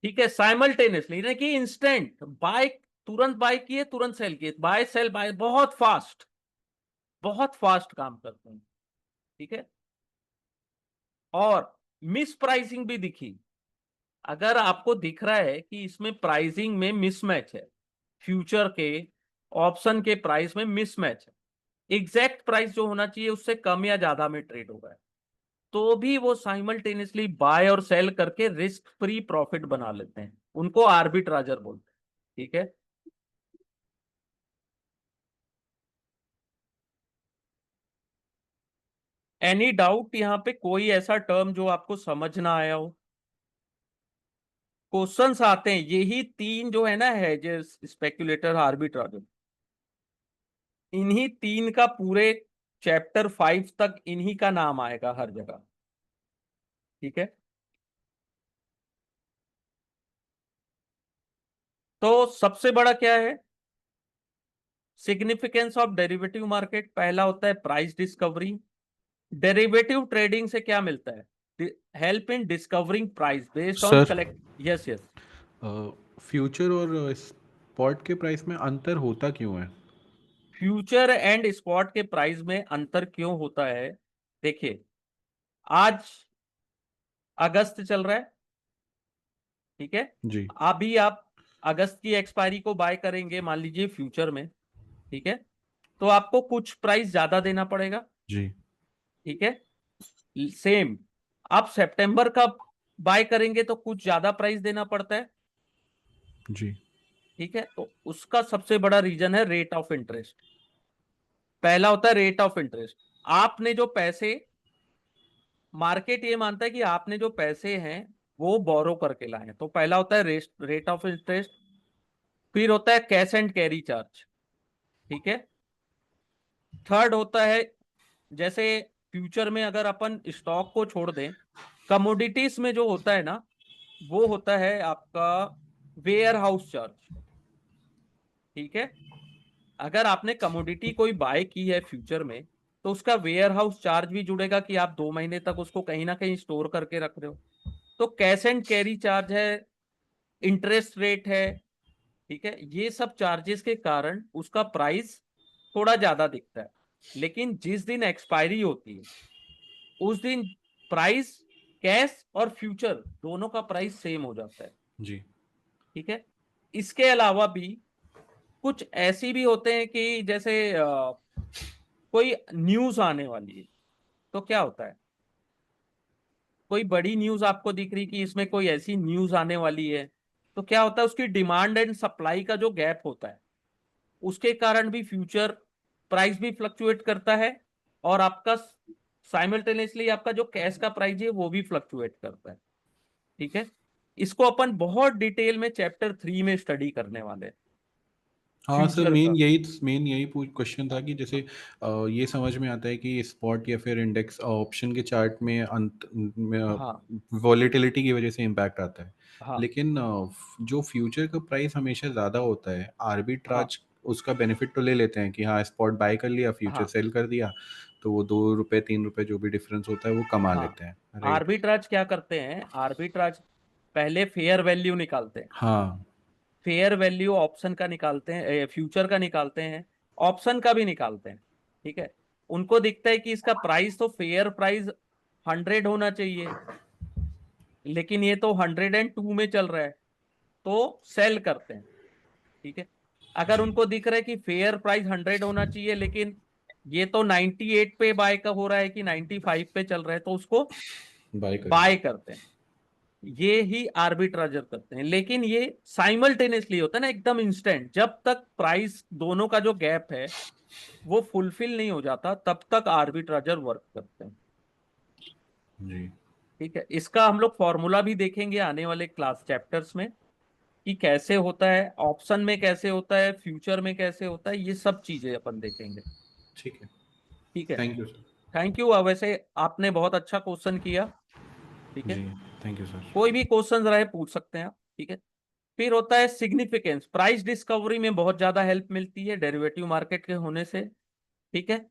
ठीक है, साइमल्टेनियसली, ना कि इंस्टेंट बाय, तुरंत बाय किए तुरंत सेल किए, बाय सेल बाय, बहुत फास्ट, बहुत फास्ट काम करते हैं, ठीक है। और मिस प्राइसिंग भी दिखी, अगर आपको दिख रहा है कि इसमें प्राइसिंग में मिसमैच है, फ्यूचर के ऑप्शन के प्राइस में मिसमैच है, एग्जैक्ट प्राइस जो होना चाहिए उससे कम या ज्यादा में ट्रेड हो रहा है, तो भी वो साइमल्टेनियसली बाय और सेल करके रिस्क फ्री प्रॉफिट बना लेते हैं, उनको आर्बिट्राजर बोलते हैं। ठीक है, एनी डाउट यहाँ पे, कोई ऐसा टर्म जो आपको समझ ना आया हो? क्वेश्चंस आते हैं, यही तीन जो है ना, है जो स्पेक्युलेटर, आर्बिट्राजर, इन्हीं तीन का पूरे चैप्टर 5 तक इन्हीं का नाम आएगा हर जगह। ठीक है, तो सबसे बड़ा क्या है सिग्निफिकेंस ऑफ डेरिवेटिव मार्केट? पहला होता है प्राइस डिस्कवरी। डेरिवेटिव ट्रेडिंग से क्या मिलता है? Help in discovering price based on sir, collect. Yes yes. Future और स्पॉट के प्राइस में अंतर होता क्यों है? फ्यूचर एंड स्पॉट के प्राइस में अंतर क्यों होता है? देखिए, आज अगस्त चल रहा है, ठीक है, जी। अभी आप अगस्त की एक्सपायरी को बाय करेंगे मान लीजिए फ्यूचर में, ठीक है, तो आपको कुछ प्राइस ज्यादा देना पड़ेगा। जी। ठीक है, सेम आप सितंबर का बाय करेंगे तो कुछ ज्यादा प्राइस देना पड़ता है। जी। ठीक है, तो उसका सबसे बड़ा रीजन है रेट ऑफ इंटरेस्ट। पहला होता है रेट ऑफ इंटरेस्ट। आपने जो पैसे, मार्केट ये मानता है कि आपने जो पैसे हैं वो बोरो करके लाए हैं, तो पहला होता है रेट ऑफ इंटरेस्ट। फिर होता है कैश एंड कैरी चार्ज। ठीक है, थर्ड होता है, जैसे फ्यूचर में अगर अपन स्टॉक को छोड़ दें, कमोडिटीज में जो होता है ना, वो होता है आपका वेयर हाउस चार्ज। ठीक है, अगर आपने कमोडिटी कोई बाय की है फ्यूचर में, तो उसका वेयर हाउस चार्ज भी जुड़ेगा कि आप 2 महीने तक उसको कहीं ना कहीं स्टोर करके रख रहे हो। तो कैश एंड कैरी चार्ज है, इंटरेस्ट रेट है, ठीक है, ये सब चार्जेस के कारण उसका प्राइस थोड़ा ज्यादा दिखता है। लेकिन जिस दिन एक्सपायरी होती है उस दिन प्राइस, कैश और फ्यूचर दोनों का प्राइस सेम हो जाता है। जी। ठीक है, इसके अलावा भी कुछ ऐसी भी होते हैं कि जैसे कोई न्यूज आने वाली है, तो क्या होता है, कोई बड़ी न्यूज आपको दिख रही कि इसमें कोई ऐसी न्यूज आने वाली है, तो क्या होता है, उसकी डिमांड एंड सप्लाई का जो गैप होता है उसके कारण भी फ्यूचर प्राइस भी फ्लक्चुएट करता है, और आपका साइमल्टेनियसली आपका जो कैश का प्राइस है वो भी फ्लक्चुएट करता है। ठीक है, इसको अपन बहुत डिटेल में चैप्टर 3 में स्टडी करने वाले हैं, हाँ सर, फ्यूचर का। मेन यही क्वेश्चन था कि जैसे ये समझ में आता है कि स्पॉट या फिर इंडेक्स ऑप्शन के चार्ट में अंत में हाँ वॉलेटिलिटी की वजह से इम्पैक्ट आता है। हाँ लेकिन जो फ्यूचर का प्राइस हमेशा ज़्यादा होता है, हाँ आर्बिट्राज उसका बेनिफिट तो ले लेते हैं कि हाँ, स्पॉट बाय कर लिया, फ्यूचर हाँ सेल कर दिया, तो वो 2 रुपये 3 रुपये जो भी डिफरेंस होता है वो कमा हाँ। लेते हैं, राइट? आर्बिट्राज क्या करते हैं, आर्बिट्राज पहले फेयर वैल्यू निकालते हैं। हाँ। फेयर वैल्यू ऑप्शन का निकालते हैं, फ्यूचर का निकालते हैं, ऑप्शन का भी निकालते हैं। ठीक है, उनको दिखता है कि इसका प्राइस तो फेयर प्राइस 100 होना चाहिए, लेकिन ये तो 102 में चल रहा है, तो सेल करते हैं। ठीक है, अगर जी। उनको दिख रहा है कि फेयर प्राइस 100 होना चाहिए लेकिन ये तो 98 पे बाय का हो रहा है कि 95 पे चल रहा है, तो उसको बाय कर बाय दिया। करते हैं। ये ही आर्बिट्राजर करते हैं, लेकिन ये साइमल्टेनियसली होता है ना, एकदम इंस्टेंट। जब तक प्राइस दोनों का जो गैप है वो फुलफिल नहीं हो जाता तब तक आर्बिट्राजर वर्क करते हैं। जी। ठीक है, इसका हम लोग फॉर्मूला भी देखेंगे आने वाले क्लास चैप्टर्स में कि कैसे होता है, ऑप्शन में कैसे होता है, फ्यूचर में कैसे होता है, ये सब चीजें अपन देखेंगे। ठीक है। ठीक है, thank you sir. Thank you. वैसे आपने बहुत अच्छा क्वेश्चन किया। ठीक है, जी। Thank you sir. कोई भी क्वेश्चन रहे पूछ सकते हैं आप। ठीक है, फिर होता है सिग्निफिकेंस। प्राइस डिस्कवरी में बहुत ज्यादा हेल्प मिलती है डेरिवेटिव मार्केट के होने से। ठीक है,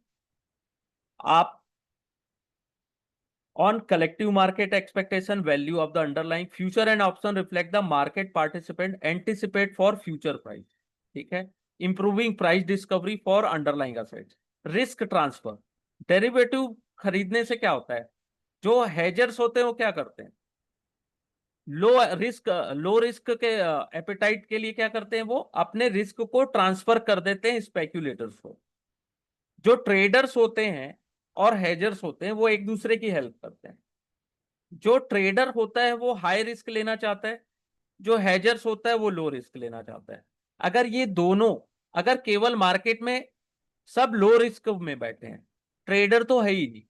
आप on collective market expectation value of the underlying future and option reflect the market participant anticipate for future price. ठीक है, improving price discovery for underlying assets. Risk transfer, derivative खरीदने से क्या होता है, जो हेजर्स होते हैं वो क्या करते हैं, लो रिस्क के एपेटाइट के लिए क्या करते हैं, वो अपने रिस्क को ट्रांसफर कर देते हैं स्पेक्यूलेटर्स को। जो ट्रेडर्स होते हैं और हेजर्स होते हैं वो एक दूसरे की हेल्प करते हैं। जो ट्रेडर होता है वो हाई रिस्क लेना चाहता है, जो हेजर्स होता है वो लो रिस्क लेना चाहता है। अगर ये दोनों, अगर केवल मार्केट में सब लो रिस्क में बैठे हैं, ट्रेडर तो है ही नहीं,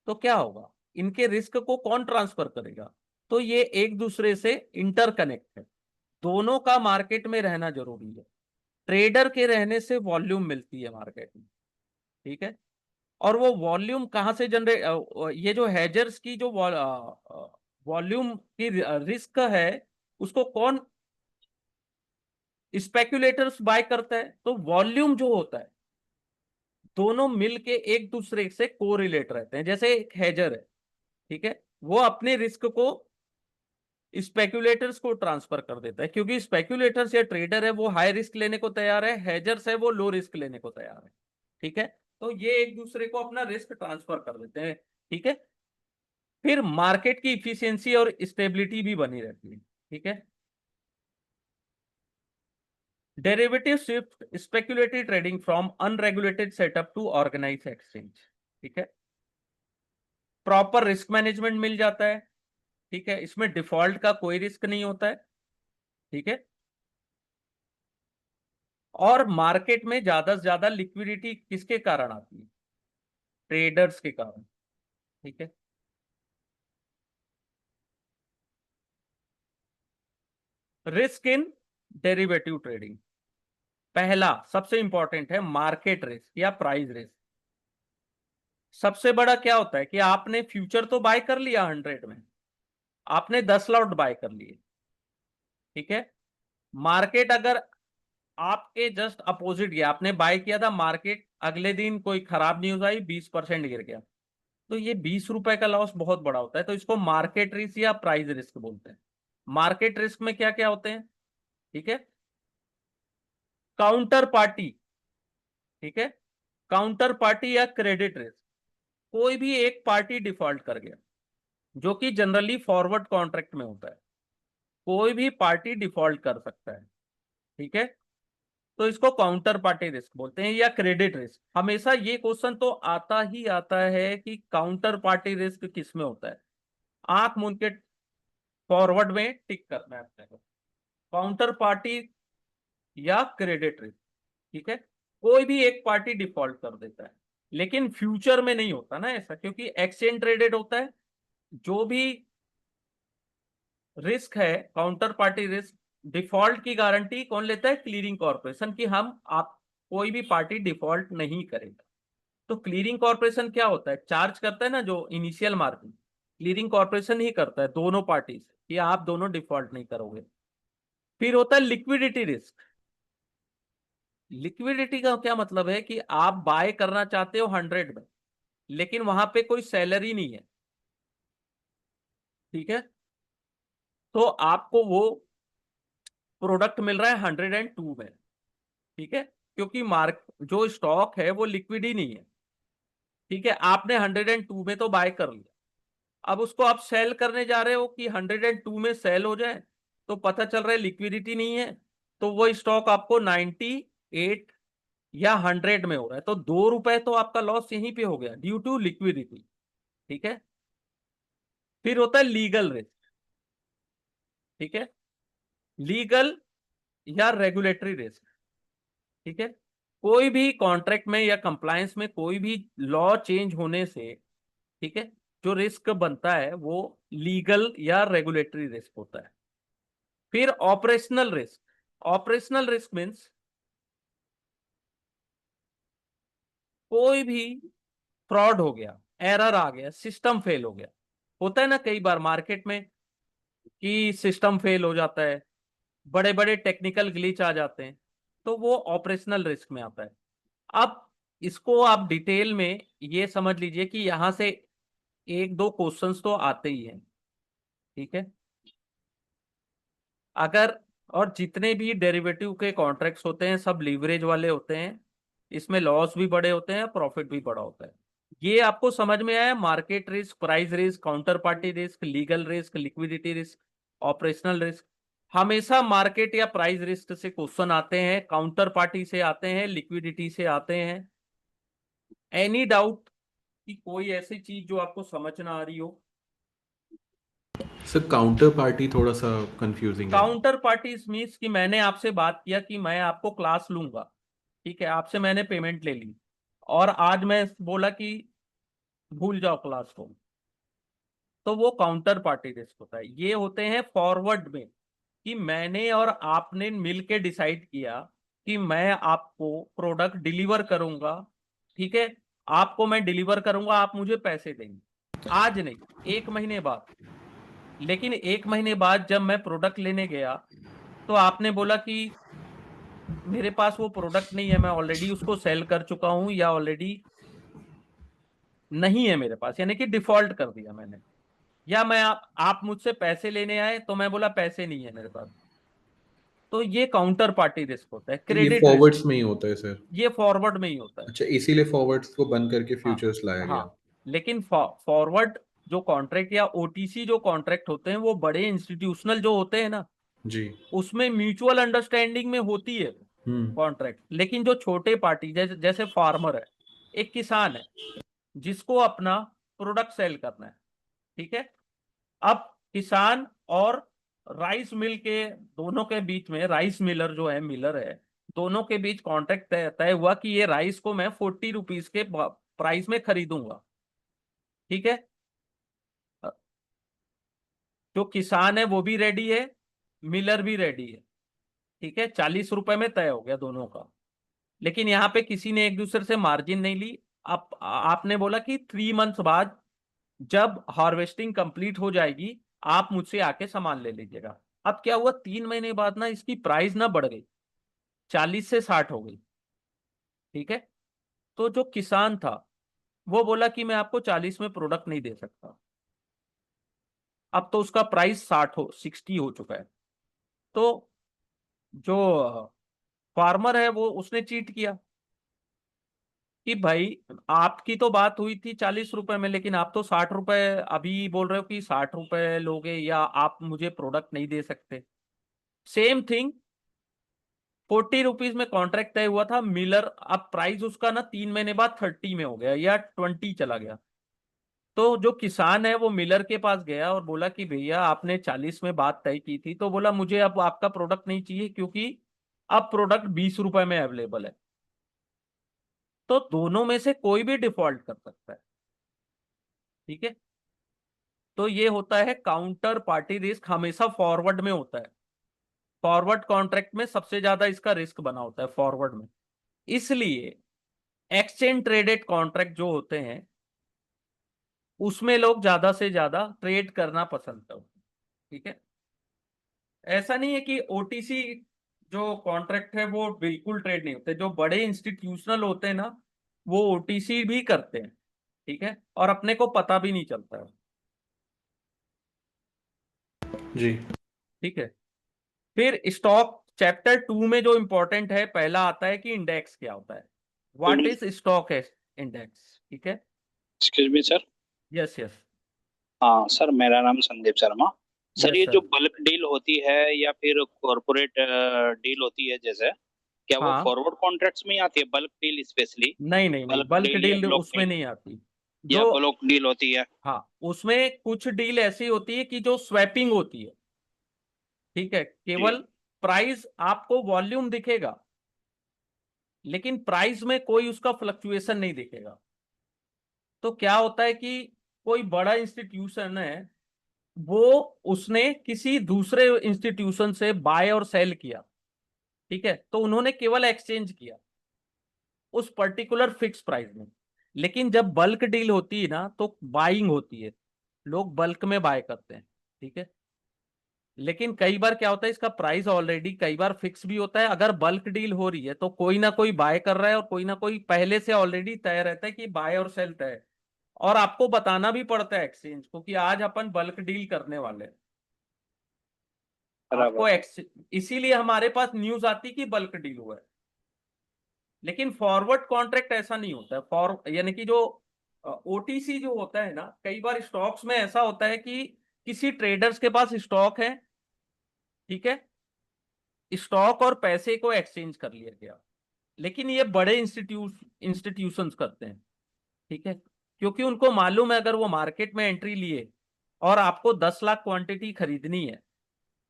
तो क्या होगा, इनके रिस्क को कौन ट्रांसफर करेगा। तो ये एक दूसरे से इंटरकनेक्ट है, दोनों का मार्केट में रहना जरूरी है। ट्रेडर के रहने से वॉल्यूम मिलती है मार्केट में, ठीक है। और वो वॉल्यूम कहां से जनरेट, ये जो हेजर्स की जो वॉल्यूम की रिस्क है, उसको कौन, स्पेक्यूलेटर्स बाय करता है। तो वॉल्यूम जो होता है, दोनों मिलके एक दूसरे से कोरिलेट रहते हैं। जैसे एक हेजर है, ठीक है, वो अपने रिस्क को स्पेक्यूलेटर्स को ट्रांसफर कर देता है, क्योंकि स्पेक्यूलेटर्स या ट्रेडर है वो हाई रिस्क लेने को तैयार है, हेजर्स है वो लो रिस्क लेने को तैयार है, ठीक है। तो ये एक दूसरे को अपना रिस्क ट्रांसफर कर देते हैं, ठीक है। फिर मार्केट की इफिशियंसी और स्टेबिलिटी भी बनी रहती है, ठीक है। Derivative shift speculative trading from unregulated setup to organise exchange, ठीक है। प्रॉपर रिस्क मैनेजमेंट मिल जाता है, ठीक है, इसमें डिफॉल्ट का कोई रिस्क नहीं होता है, ठीक है। और मार्केट में ज्यादा से ज्यादा लिक्विडिटी किसके कारण आती है, ट्रेडर्स के कारण, ठीक है। रिस्क इन डेरिवेटिव ट्रेडिंग, पहला सबसे इंपॉर्टेंट है मार्केट रिस्क या प्राइस रिस्क। सबसे बड़ा क्या होता है कि आपने फ्यूचर तो बाय कर लिया 100 में, आपने 10 लॉट बाय कर लिए, ठीक है। मार्केट अगर आपके जस्ट अपोजिट गया, आपने बाय किया था, मार्केट अगले दिन कोई खराब न्यूज आई, 20% गिर गया, तो ये 20 रुपए का लॉस बहुत बड़ा होता है। तो इसको मार्केट रिस्क या प्राइस रिस्क बोलते हैं। मार्केट रिस्क में क्या क्या होते हैं, ठीक है, काउंटर पार्टी, ठीक है, काउंटर पार्टी या क्रेडिट रिस्क, कोई भी एक पार्टी डिफॉल्ट कर गया, जो कि जनरली फॉरवर्ड कॉन्ट्रैक्ट में होता है, कोई भी पार्टी डिफॉल्ट कर सकता है, ठीक है। तो इसको काउंटर पार्टी रिस्क बोलते हैं या क्रेडिट रिस्क। हमेशा ये क्वेश्चन तो आता ही आता है कि काउंटर पार्टी रिस्क किस में होता है, आंख मूंद के फॉरवर्ड में टिक करना है अपने को, काउंटर पार्टी या क्रेडिट रिस्क, ठीक है। कोई भी एक पार्टी डिफॉल्ट कर देता है, लेकिन फ्यूचर में नहीं होता ना ऐसा, क्योंकि एक्सचेंज ट्रेडेड होता है। जो भी रिस्क है, काउंटर पार्टी रिस्क, डिफॉल्ट की गारंटी कौन लेता है, क्लीयरिंग कॉर्पोरेशन, की हम आप कोई भी पार्टी डिफॉल्ट नहीं करेगा। तो क्लीयरिंग कॉर्पोरेशन क्या होता है, चार्ज करता है ना जो इनिशियल मार्जिन, क्लीयरिंग कॉर्पोरेशन ही करता है दोनों पार्टी से कि आप दोनों डिफॉल्ट नहीं करोगे। फिर होता है लिक्विडिटी रिस्क। लिक्विडिटी का क्या मतलब है कि आप बाय करना चाहते हो 100 में, लेकिन वहां पे कोई सैलरी नहीं है, ठीक है। तो आपको वो प्रोडक्ट मिल रहा है 102 में, ठीक है, क्योंकि मार्क जो स्टॉक है वो लिक्विड ही नहीं है, ठीक है। आपने 102 में तो बाय कर लिया, अब उसको आप सेल करने जा रहे हो कि 102 में सेल हो जाए, तो पता चल रहा है लिक्विडिटी नहीं है, तो वो स्टॉक आपको 98 या 100 में हो रहा है, तो 2 रुपए तो आपका लॉस यहीं पे हो गया ड्यू टू लिक्विडिटी, ठीक है। फिर होता है लीगल रिस्क, ठीक है, लीगल या रेगुलेटरी रिस्क, ठीक है। कोई भी कॉन्ट्रैक्ट में या कंप्लायंस में कोई भी लॉ चेंज होने से, ठीक है, जो रिस्क बनता है वो लीगल या रेगुलेटरी रिस्क होता है। फिर operational risk, operational risk means कोई भी फ्रॉड हो गया, एरर आ गया, सिस्टम फेल हो गया, होता है ना कई बार मार्केट में कि सिस्टम फेल हो जाता है, बड़े बड़े टेक्निकल ग्लिच आ जाते हैं, तो वो ऑपरेशनल रिस्क में आता है। अब इसको आप डिटेल में ये समझ लीजिए कि यहां से एक दो क्वेश्चंस तो आते ही हैं, ठीक है। अगर, और जितने भी डेरिवेटिव के कॉन्ट्रैक्ट्स होते हैं सब लीवरेज वाले होते हैं, इसमें लॉस भी बड़े होते हैं, प्रॉफिट भी बड़ा होता है। ये आपको समझ में आया? Market risk, price risk, counter party risk, legal risk, liquidity risk, operational risk. हमेशा मार्केट या प्राइस रिस्क से क्वेश्चन आते हैं, काउंटर पार्टी से आते हैं, लिक्विडिटी से आते हैं। एनी डाउट कि कोई ऐसी चीज जो आपको समझ ना आ रही हो? सर काउंटर पार्टी थोड़ा सा कंफ्यूजिंग है। काउंटर पार्टी मीन्स कि मैंने आपसे बात किया कि मैं आपको क्लास लूंगा, ठीक है, आपसे मैंने पेमेंट ले ली, और आज मैं बोला कि भूल जाओ क्लास को, तो वो काउंटर पार्टी रिस्क होता है। ये होते हैं फॉरवर्ड में, कि मैंने और आपने मिलके डिसाइड किया कि मैं आपको प्रोडक्ट डिलीवर करूंगा, ठीक है, आपको मैं डिलीवर करूंगा, आप मुझे पैसे देंगे, आज नहीं, 1 महीने बाद। लेकिन 1 महीने बाद जब मैं प्रोडक्ट लेने गया, तो आपने बोला कि मेरे पास वो प्रोडक्ट नहीं है, मैं ऑलरेडी उसको सेल कर चुका हूं, या ऑलरेडी नहीं है मेरे पास, यानी कि डिफॉल्ट कर दिया मैंने। या मैं आप मुझसे पैसे लेने आए, तो मैं बोला पैसे नहीं है मेरे पास। तो ये काउंटर पार्टी रिस्क होता है, ये क्रेडिट रिस्क। फॉरवर्ड्स में ही होता है सर? ये फॉरवर्ड में ही होता है। अच्छा, इसीलिए फॉरवर्ड्स को बंद करके हाँ, फ्यूचर्स लाया गया। हाँ। लेकिन फॉरवर्ड जो कॉन्ट्रैक्ट या ओटीसी जो कॉन्ट्रैक्ट होते हैं, वो बड़े इंस्टीट्यूशनल जो होते हैं ना, जी। उसमें म्यूचुअल अंडरस्टैंडिंग में होती है हम्म। कॉन्ट्रैक्ट। लेकिन जो छोटे पार्टी, जैसे जैसे फार्मर है, एक किसान है, जिसको अपना प्रोडक्ट सेल करना है, ठीक है, अब किसान और राइस मिल के दोनों के बीच में, राइस मिलर जो है, मिलर है, दोनों के बीच कॉन्ट्रैक्ट तय हुआ कि ये राइस को मैं 40 रुपीज के प्राइस में खरीदूंगा, ठीक है। जो किसान है वो भी रेडी है, मिलर भी रेडी है, ठीक है, 40 रुपए में तय हो गया दोनों का। लेकिन यहाँ पे किसी ने एक दूसरे से मार्जिन नहीं ली। आपने बोला कि 3 मंथ्स बाद जब हार्वेस्टिंग कंप्लीट हो जाएगी, आप मुझसे आके सामान ले लीजिएगा। अब क्या हुआ, 3 महीने बाद ना इसकी प्राइस ना बढ़ गई, 40 से 60 हो गई, ठीक है। तो जो किसान था, वो बोला कि मैं आपको 40 में प्रोडक्ट नहीं दे सकता। अब तो उसका प्राइस 60 हो चुका है। तो जो फार्मर है, वो उसने चीट किया कि भाई, आपकी तो बात हुई थी 40 रुपए में, लेकिन आप तो 60 रुपए अभी बोल रहे हो कि 60 रुपए लोगे, या आप मुझे प्रोडक्ट नहीं दे सकते। सेम थिंग, 40 रुपीज में कॉन्ट्रैक्ट तय हुआ था, मिलर अब प्राइस उसका ना 3 महीने बाद 30 में हो गया, या 20 चला गया। तो जो किसान है, वो मिलर के पास गया और बोला कि भैया, आपने 40 में बात तय की थी। तो बोला, मुझे अब आपका प्रोडक्ट नहीं चाहिए, क्योंकि अब प्रोडक्ट 20 रुपए में अवेलेबल है। तो दोनों में से कोई भी डिफॉल्ट कर सकता है, ठीक है। तो ये होता है काउंटर पार्टी रिस्क, हमेशा फॉरवर्ड में होता है। फॉरवर्ड कॉन्ट्रैक्ट में सबसे ज्यादा इसका रिस्क बना होता है, फॉरवर्ड में। इसलिए एक्सचेंज ट्रेडेड कॉन्ट्रैक्ट जो होते हैं, उसमें लोग ज्यादा से ज्यादा ट्रेड करना पसंद करते हैं, ठीक है। ऐसा नहीं है कि ओटीसी जो कॉन्ट्रैक्ट है वो बिल्कुल ट्रेड नहीं होते। जो बड़े इंस्टीट्यूशनल होते हैं ना, वो ओटीसी भी करते हैं, ठीक है, और अपने को पता भी नहीं चलता है, जी। ठीक है। फिर स्टॉक चैप्टर 2 में जो इंपॉर्टेंट है, पहला आता है कि इंडेक्स क्या होता है, व्हाट इज स्टॉक है इंडेक्स, ठीक है। Excuse me sir. Yes, yes. हाँ सर, मेरा नाम संदीप शर्मा। सर, यस ये जो सर। बल्क डील होती है या फिर कॉरपोरेट डील होती है, जैसे क्या वो हाँ, फॉरवर्ड कॉन्ट्रैक्ट्स में ही आती है? बल्क डील स्पेशली, नहीं, नहीं, नहीं, बल्क बल्क डील या डील ब्लॉक उसमें डील, नहीं आती। या जो, ब्लॉक डील होती है? हाँ, उसमें कुछ डील ऐसी होती है कि जो स्वैपिंग होती है, ठीक है, जी। केवल प्राइस आपको वॉल्यूम दिखेगा, लेकिन प्राइस में कोई उसका फ्लक्चुएशन नहीं दिखेगा। तो क्या होता है कि कोई बड़ा इंस्टीट्यूशन है, वो उसने किसी दूसरे इंस्टीट्यूशन से बाय और सेल किया, ठीक है, तो उन्होंने केवल एक्सचेंज किया उस पर्टिकुलर फिक्स प्राइस में। लेकिन जब बल्क डील होती है ना, तो बाइंग होती है, लोग बल्क में बाय करते हैं, ठीक है। लेकिन कई बार क्या होता है, इसका प्राइस ऑलरेडी कई बार फिक्स भी होता है। अगर बल्क डील हो रही है, तो कोई ना कोई बाय कर रहा है, और कोई ना कोई पहले से ऑलरेडी तय रहता है कि बाय और सेल तय है। और आपको बताना भी पड़ता है एक्सचेंज को कि आज अपन बल्क डील करने वाले हैं। बराबर। आपको इसीलिए हमारे पास न्यूज आती कि बल्क डील हुआ है। लेकिन फॉरवर्ड कॉन्ट्रैक्ट ऐसा नहीं होता है। यानी कि जो ओटीसी जो होता है ना, कई बार स्टॉक्स में ऐसा होता है कि किसी ट्रेडर्स के पास स्टॉक है, ठीक है, स्टॉक और पैसे को एक्सचेंज कर लिया गया, लेकिन ये बड़े इंस्टीट्यूशंस करते हैं, ठीक है, क्योंकि उनको मालूम है अगर वो मार्केट में एंट्री लिए और आपको 10 लाख क्वांटिटी खरीदनी है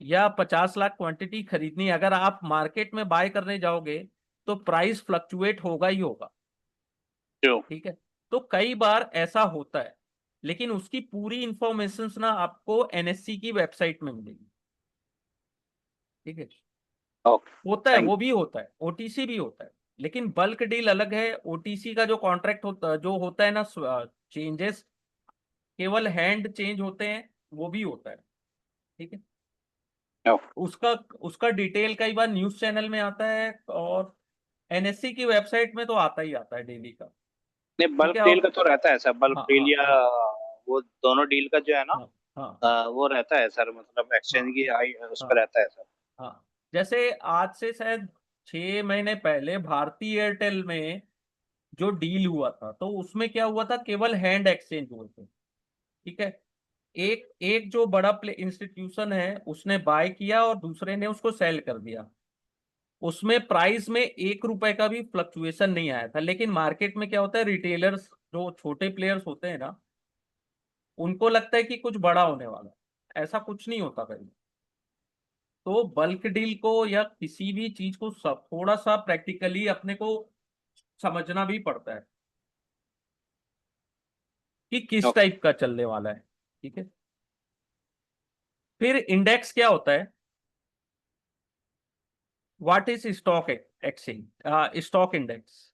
या 50 लाख क्वांटिटी खरीदनी है, अगर आप मार्केट में बाय करने जाओगे तो प्राइस फ्लक्चुएट होगा ही होगा, जो ठीक है। तो कई बार ऐसा होता है, लेकिन उसकी पूरी इंफॉर्मेशन ना आपको एनएससी की वेबसाइट में मिलेगी, ठीक है। ओके, होता है, थैंक वो भी होता है, ओटीसी भी होता है, लेकिन बल्क डील अलग है। ओटीसी का जो कॉन्ट्रैक्ट होता जो होता है ना, चेंजेस केवल हैंड चेंज होते हैं, वो भी होता है, ठीक है। यू। उसका उसका डिटेल कई बार न्यूज चैनल में आता है और एनएससी की वेबसाइट में तो आता ही आता है डेली का, नहीं, ठीक बल्क है। डील और का तो रहता है सर, बल्क हाँ डील हाँ या हाँ वो दोनों डील का जो है ना, हाँ हाँ वो रहता है सर, मतलब एक्सचेंज हाँ की आई उस पर हाँ रहता है सर। हाँ। जैसे आज से शायद 6 महीने पहले भारती एयरटेल में जो डील हुआ था, तो उसमें क्या हुआ था, केवल हैंड एक्सचेंज हुए थे, ठीक है। एक एक जो बड़ा प्ले इंस्टीट्यूशन है उसने बाय किया और दूसरे ने उसको सेल कर दिया, उसमें प्राइस में 1 रुपए का भी फ्लक्चुएशन नहीं आया था, लेकिन मार्केट में क्या होता है, रिटेलर्स जो छोटे प्लेयर्स होते हैं ना, उनको लगता है कि कुछ बड़ा होने वाला है, ऐसा कुछ नहीं होता कहीं। तो बल्क डील को या किसी भी चीज को सब थोड़ा सा प्रैक्टिकली अपने को समझना भी पड़ता है कि किस ओके, टाइप का चलने वाला है, ठीक है। फिर इंडेक्स क्या होता है, what is stock exchange, stock index,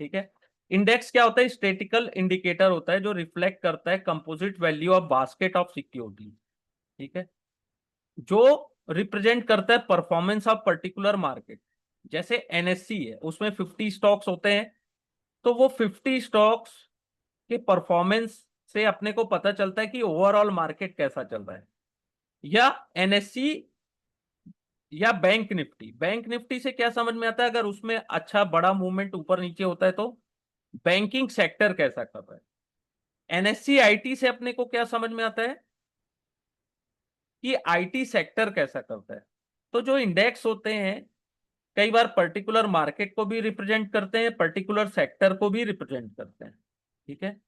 ठीक है। इंडेक्स क्या होता है, स्टेटिकल इंडिकेटर होता है जो रिफ्लेक्ट करता है composite value of basket of security, ठीक है, जो रिप्रेजेंट करता है परफॉर्मेंस ऑफ पर्टिकुलर मार्केट। जैसे एनएससी है, उसमें 50 स्टॉक्स होते हैं, तो वो 50 स्टॉक्स के परफॉर्मेंस से अपने को पता चलता है कि ओवरऑल मार्केट कैसा चल रहा है। या एनएससी या बैंक निफ्टी से क्या समझ में आता है, अगर उसमें अच्छा बड़ा मूवमेंट ऊपर नीचे होता है तो बैंकिंग सेक्टर कैसा कर रहा है। एनएससी आईटी से अपने को क्या समझ में आता है कि आईटी सेक्टर कैसा करता है। तो जो इंडेक्स होते हैं कई बार पर्टिकुलर मार्केट को भी रिप्रेजेंट करते हैं, पर्टिकुलर सेक्टर को भी रिप्रेजेंट करते हैं, ठीक है।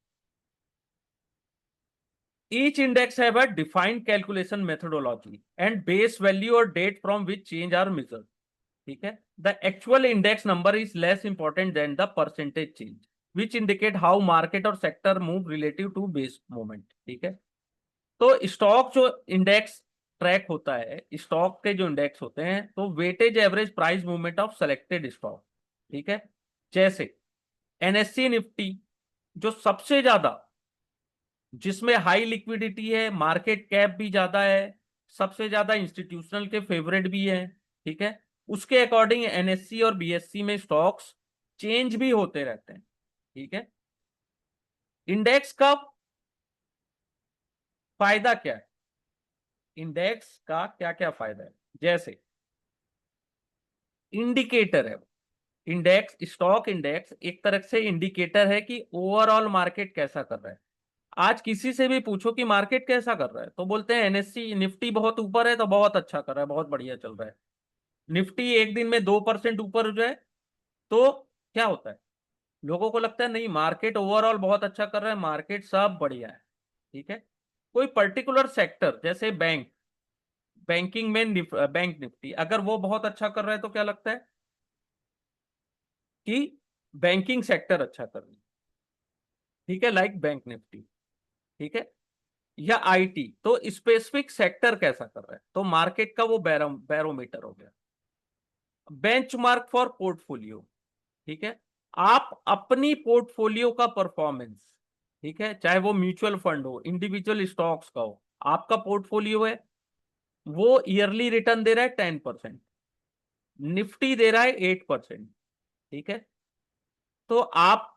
Each index have a defined calculation methodology and base value or date from which change are measured, ठीक है। The actual index number is less important than the percentage change which indicate how market or sector move relative to base movement, ठीक है। तो stock जो index track होता है, stock के जो इंडेक्स होते हैं, तो weightage average price movement of selected stock, ठीक है। जैसे एनएससी निफ्टी जो सबसे ज्यादा, जिसमें हाई लिक्विडिटी है, मार्केट कैप भी ज्यादा है, सबसे ज्यादा इंस्टीट्यूशनल के फेवरेट भी है, ठीक है, उसके अकॉर्डिंग एनएससी और बीएससी में स्टॉक्स चेंज भी होते रहते हैं, ठीक है। इंडेक्स का फायदा क्या है, इंडेक्स का क्या क्या फायदा है, जैसे इंडिकेटर है। इंडेक्स, स्टॉक इंडेक्स एक तरह से इंडिकेटर है कि ओवरऑल मार्केट कैसा कर रहा है। आज किसी से भी पूछो कि मार्केट कैसा कर रहा है, तो बोलते हैं एनएससी निफ्टी बहुत ऊपर है तो बहुत अच्छा कर रहा है, बहुत बढ़िया चल रहा है। निफ्टी एक दिन में 2% ऊपर हो जाए तो क्या होता है, लोगों को लगता है नहीं मार्केट ओवरऑल बहुत अच्छा कर रहा है, मार्केट सब बढ़िया है, ठीक है। कोई पर्टिकुलर सेक्टर जैसे बैंकिंग में बैंक निफ्टी अगर वो बहुत अच्छा कर रहा है तो क्या लगता है कि बैंकिंग सेक्टर अच्छा कर रही है, ठीक है, लाइक बैंक निफ्टी, ठीक है। या आईटी तो स्पेसिफिक सेक्टर कैसा कर रहा है, तो मार्केट का वो बैरोमीटर हो गया। बेंचमार्क फॉर पोर्टफोलियो, ठीक है, आप अपनी पोर्टफोलियो का परफॉर्मेंस, ठीक है, चाहे वो म्यूचुअल फंड हो, इंडिविजुअल स्टॉक्स का हो, आपका पोर्टफोलियो है, वो ईयरली रिटर्न दे रहा है 10%, निफ्टी दे रहा है 8%, ठीक है। तो आप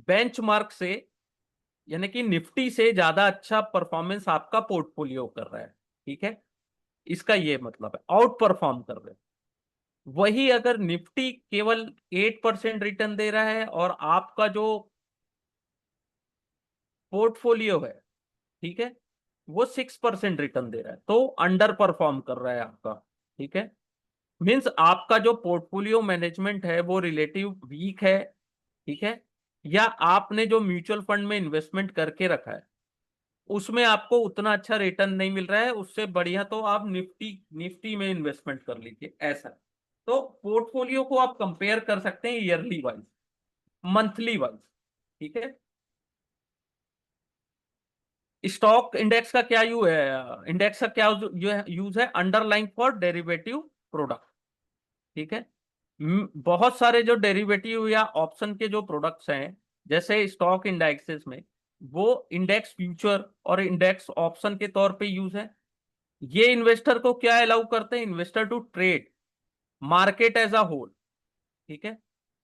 बेंचमार्क से यानी कि निफ्टी से ज्यादा अच्छा परफॉर्मेंस आपका पोर्टफोलियो कर रहा है, ठीक है, इसका ये मतलब है आउट परफॉर्म कर रहे हैं। वही अगर निफ्टी केवल 8% रिटर्न दे रहा है और आपका जो पोर्टफोलियो है, ठीक है, वो 6% रिटर्न दे रहा है, तो अंडर परफॉर्म कर रहा है आपका, ठीक है। मीन्स आपका जो पोर्टफोलियो मैनेजमेंट है वो रिलेटिव वीक है, ठीक है, या आपने जो म्यूचुअल फंड में इन्वेस्टमेंट करके रखा है उसमें आपको उतना अच्छा रिटर्न नहीं मिल रहा है, उससे बढ़िया तो आप निफ्टी में इन्वेस्टमेंट कर लीजिए, ऐसा। तो पोर्टफोलियो को आप कंपेयर कर सकते हैं ईयरली वाइज, मंथली वाइज, ठीक है। स्टॉक इंडेक्स का क्या यूज है, इंडेक्स का क्या यूज है, अंडरलाइंग फॉर डेरिवेटिव प्रोडक्ट, ठीक है। बहुत सारे जो डेरिवेटिव या ऑप्शन के जो प्रोडक्ट्स हैं जैसे स्टॉक इंडेक्सेस में, वो इंडेक्स फ्यूचर और इंडेक्स ऑप्शन के तौर पे यूज है। ये इन्वेस्टर को क्या अलाउ करते हैं, investor to trade market as a whole, ठीक है।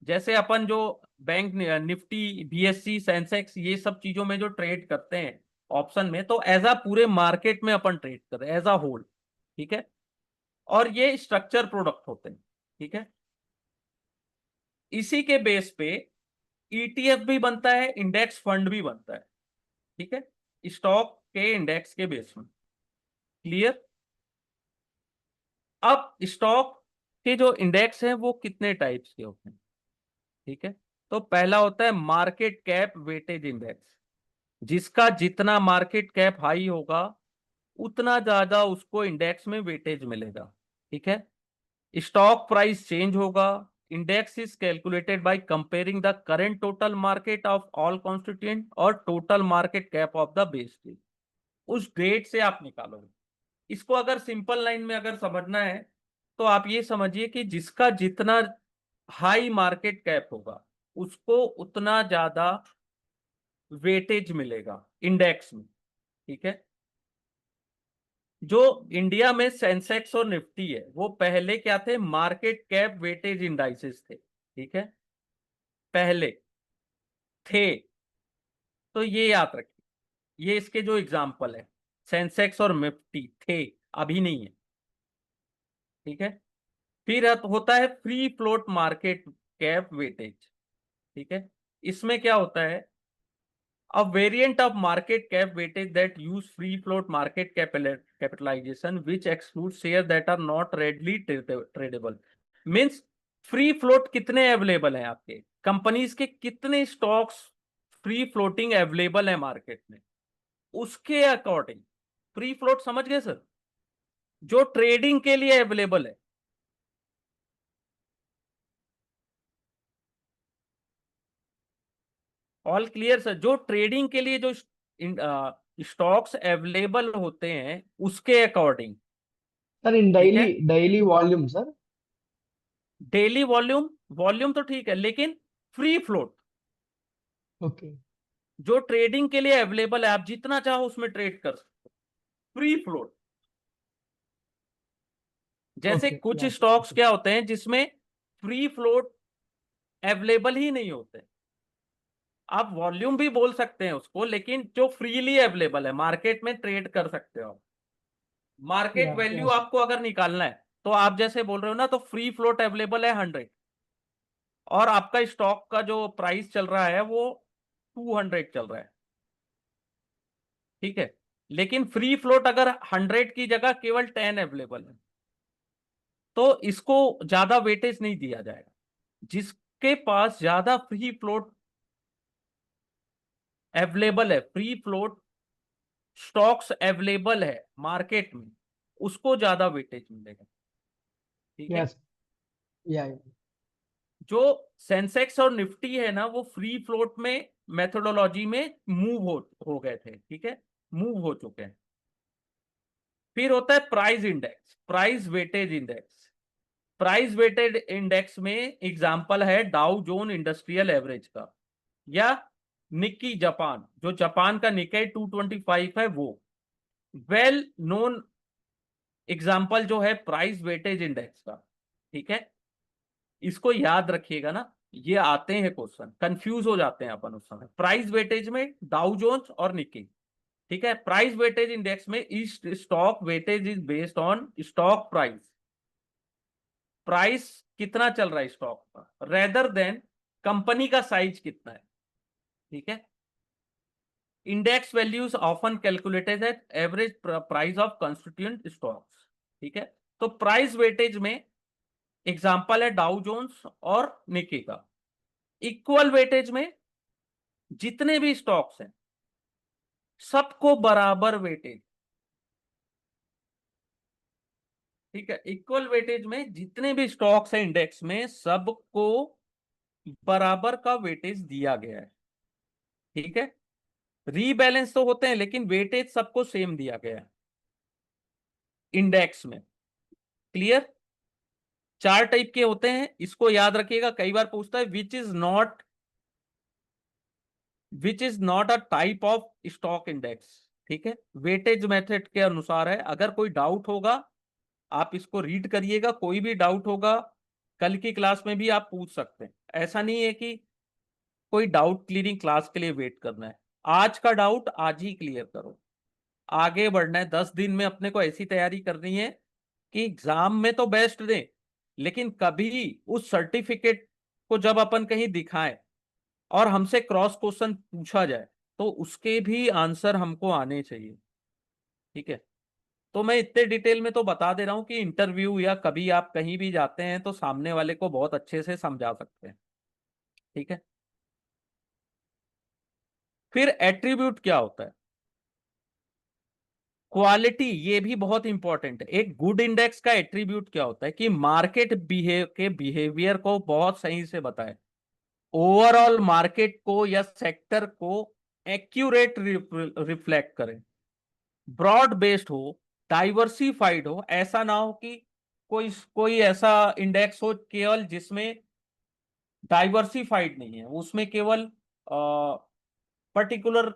जैसे अपन जो बैंक निफ्टी, बीएससी, सेंसेक्स, ये सब चीजों में जो ट्रेड करते हैं ऑप्शन में, तो एज अ पूरे मार्केट में अपन ट्रेड कर रहे हैं एज अ होल, ठीक है। और ये स्ट्रक्चर प्रोडक्ट होते हैं, ठीक है। इसी के बेस पे ईटीएफ भी बनता है, इंडेक्स फंड भी बनता है, ठीक है, स्टॉक के इंडेक्स के बेस में। क्लियर? अब स्टॉक के जो इंडेक्स हैं वो कितने टाइप्स के होते हैं, ठीक है। तो पहला होता है मार्केट कैप वेटेज इंडेक्स, जिसका जितना मार्केट कैप हाई होगा उतना ज्यादा उसको इंडेक्स में वेटेज मिलेगा, ठीक है। स्टॉक प्राइस चेंज होगा, index is calculated by comparing the current total market of all constituent और total market cap of the base date, उस डेट से आप निकालोगे। इसको अगर सिंपल लाइन में अगर समझना है तो आप ये समझिए कि जिसका जितना हाई मार्केट कैप होगा उसको उतना ज्यादा वेटेज मिलेगा इंडेक्स में, ठीक है। जो इंडिया में सेंसेक्स और निफ्टी है वो पहले क्या थे, मार्केट कैप वेटेज इंडाइसेस थे, ठीक है, पहले थे। तो ये याद रखिए, ये इसके जो एग्जाम्पल है, सेंसेक्स और निफ्टी थे, अभी नहीं है, ठीक है। फिर होता है free float market cap weightage, ठीक है। इसमें क्या होता है, a variant of market cap weightage that use free float market capitalization which excludes shares that are not readily tradable। Means free float कितने अवेलेबल हैं आपके कंपनीज के, कितने स्टॉक्स फ्री फ्लोटिंग अवेलेबल है मार्केट में, उसके अकॉर्डिंग फ्री फ्लोट, समझ गए सर, जो ट्रेडिंग के लिए अवेलेबल है। All clear sir? जो ट्रेडिंग के लिए जो स्टॉक्स अवेलेबल होते हैं उसके अकॉर्डिंग, सर इन ठीक है। Daily daily volume sir. Daily volume, volume तो ठीक है, लेकिन फ्री फ्लोट ओके जो ट्रेडिंग के लिए अवेलेबल है, आप जितना चाहो उसमें ट्रेड कर सकते हो, फ्री फ्लोट। जैसे ओके कुछ या स्टॉक्स क्या होते हैं जिसमें फ्री फ्लोट अवेलेबल ही नहीं होते, आप वॉल्यूम भी बोल सकते हैं उसको, लेकिन जो फ्रीली अवेलेबल है मार्केट में ट्रेड कर सकते हो। मार्केट या वैल्यू यस आपको अगर निकालना है तो आप जैसे बोल रहे हो ना, तो फ्री फ्लोट अवेलेबल है 100 और आपका स्टॉक का जो प्राइस चल रहा है वो 200 चल रहा है, ठीक है। लेकिन फ्री फ्लोट अगर 100 की जगह केवल 10 अवेलेबल है तो इसको ज्यादा वेटेज नहीं दिया जाएगा। जिसके पास ज्यादा फ्री फ्लोट अवेलेबल है, फ्री फ्लोट स्टॉक्स अवेलेबल है मार्केट में, उसको ज्यादा वेटेज मिलेगा, ठीक है। यस या जो सेंसेक्स और निफ्टी है ना, वो फ्री फ्लोट में मेथोडोलॉजी में मूव हो गए थे, ठीक है, मूव हो चुके हैं। फिर होता है price index, price weightage index. Price weighted index में एग्जांपल है डाउ जोन इंडस्ट्रियल एवरेज का, या निक्की जापान, जो जापान का निकाई 225 है वो। वेल नोन एग्जांपल जो है प्राइस वेटेज इंडेक्स का, ठीक है। इसको याद रखिएगा ना, ये आते हैं क्वेश्चन, कंफ्यूज हो जाते हैं अपन उस समय। प्राइस वेटेज में डाउ जोन्स और निक्की, ठीक है। प्राइस वेटेज इंडेक्स में east stock weightage is based on stock price, price कितना चल रहा है स्टॉक का, रेदर देन कंपनी का साइज कितना है, ठीक है। Index values often calculated at average price of constituent stocks. ठीक है, तो प्राइस वेटेज में एग्जांपल है डाउ जोन्स और निकी का। इक्वल वेटेज में जितने भी स्टॉक्स हैं सबको बराबर वेटेज। ठीक है, इक्वल वेटेज में जितने भी स्टॉक्स हैं इंडेक्स में सबको बराबर का वेटेज दिया गया है। ठीक है, रीबैलेंस तो होते हैं लेकिन वेटेज सबको सेम दिया गया है इंडेक्स में। क्लियर? चार टाइप के होते हैं, इसको याद रखिएगा, कई बार पूछता है which is not a type of stock index. ठीक है, वेटेज मेथड के अनुसार है। अगर कोई डाउट होगा आप इसको रीड करिएगा, कोई भी डाउट होगा कल की क्लास में भी आप पूछ सकते हैं। ऐसा नहीं है कि कोई डाउट क्लियरिंग क्लास के लिए वेट करना है, आज का डाउट आज ही क्लियर करो, आगे बढ़ना है। 10 दिन में अपने को ऐसी तैयारी करनी है कि एग्जाम में तो बेस्ट दें, लेकिन कभी उस सर्टिफिकेट को जब अपन कहीं दिखाएं और हमसे क्रॉस क्वेश्चन पूछा जाए तो उसके भी आंसर हमको आने चाहिए। ठीक है, तो मैं इतने डिटेल में तो बता दे रहा हूं कि इंटरव्यू या कभी आप कहीं भी जाते हैं तो सामने वाले को बहुत अच्छे से समझा सकते हैं। ठीक है, फिर एट्रीब्यूट क्या होता है? क्वालिटी, ये भी बहुत इंपॉर्टेंट है। एक गुड इंडेक्स का एट्रीब्यूट क्या होता है कि मार्केट के बिहेवियर को बहुत सही से बताए, ओवरऑल मार्केट को या सेक्टर को एक्यूरेट रिफ्लेक्ट करे, ब्रॉड बेस्ड हो, डाइवर्सिफाइड हो। ऐसा ना हो कि कोई कोई ऐसा इंडेक्स हो केवल जिसमें डाइवर्सिफाइड नहीं है, उसमें केवल पर्टिकुलर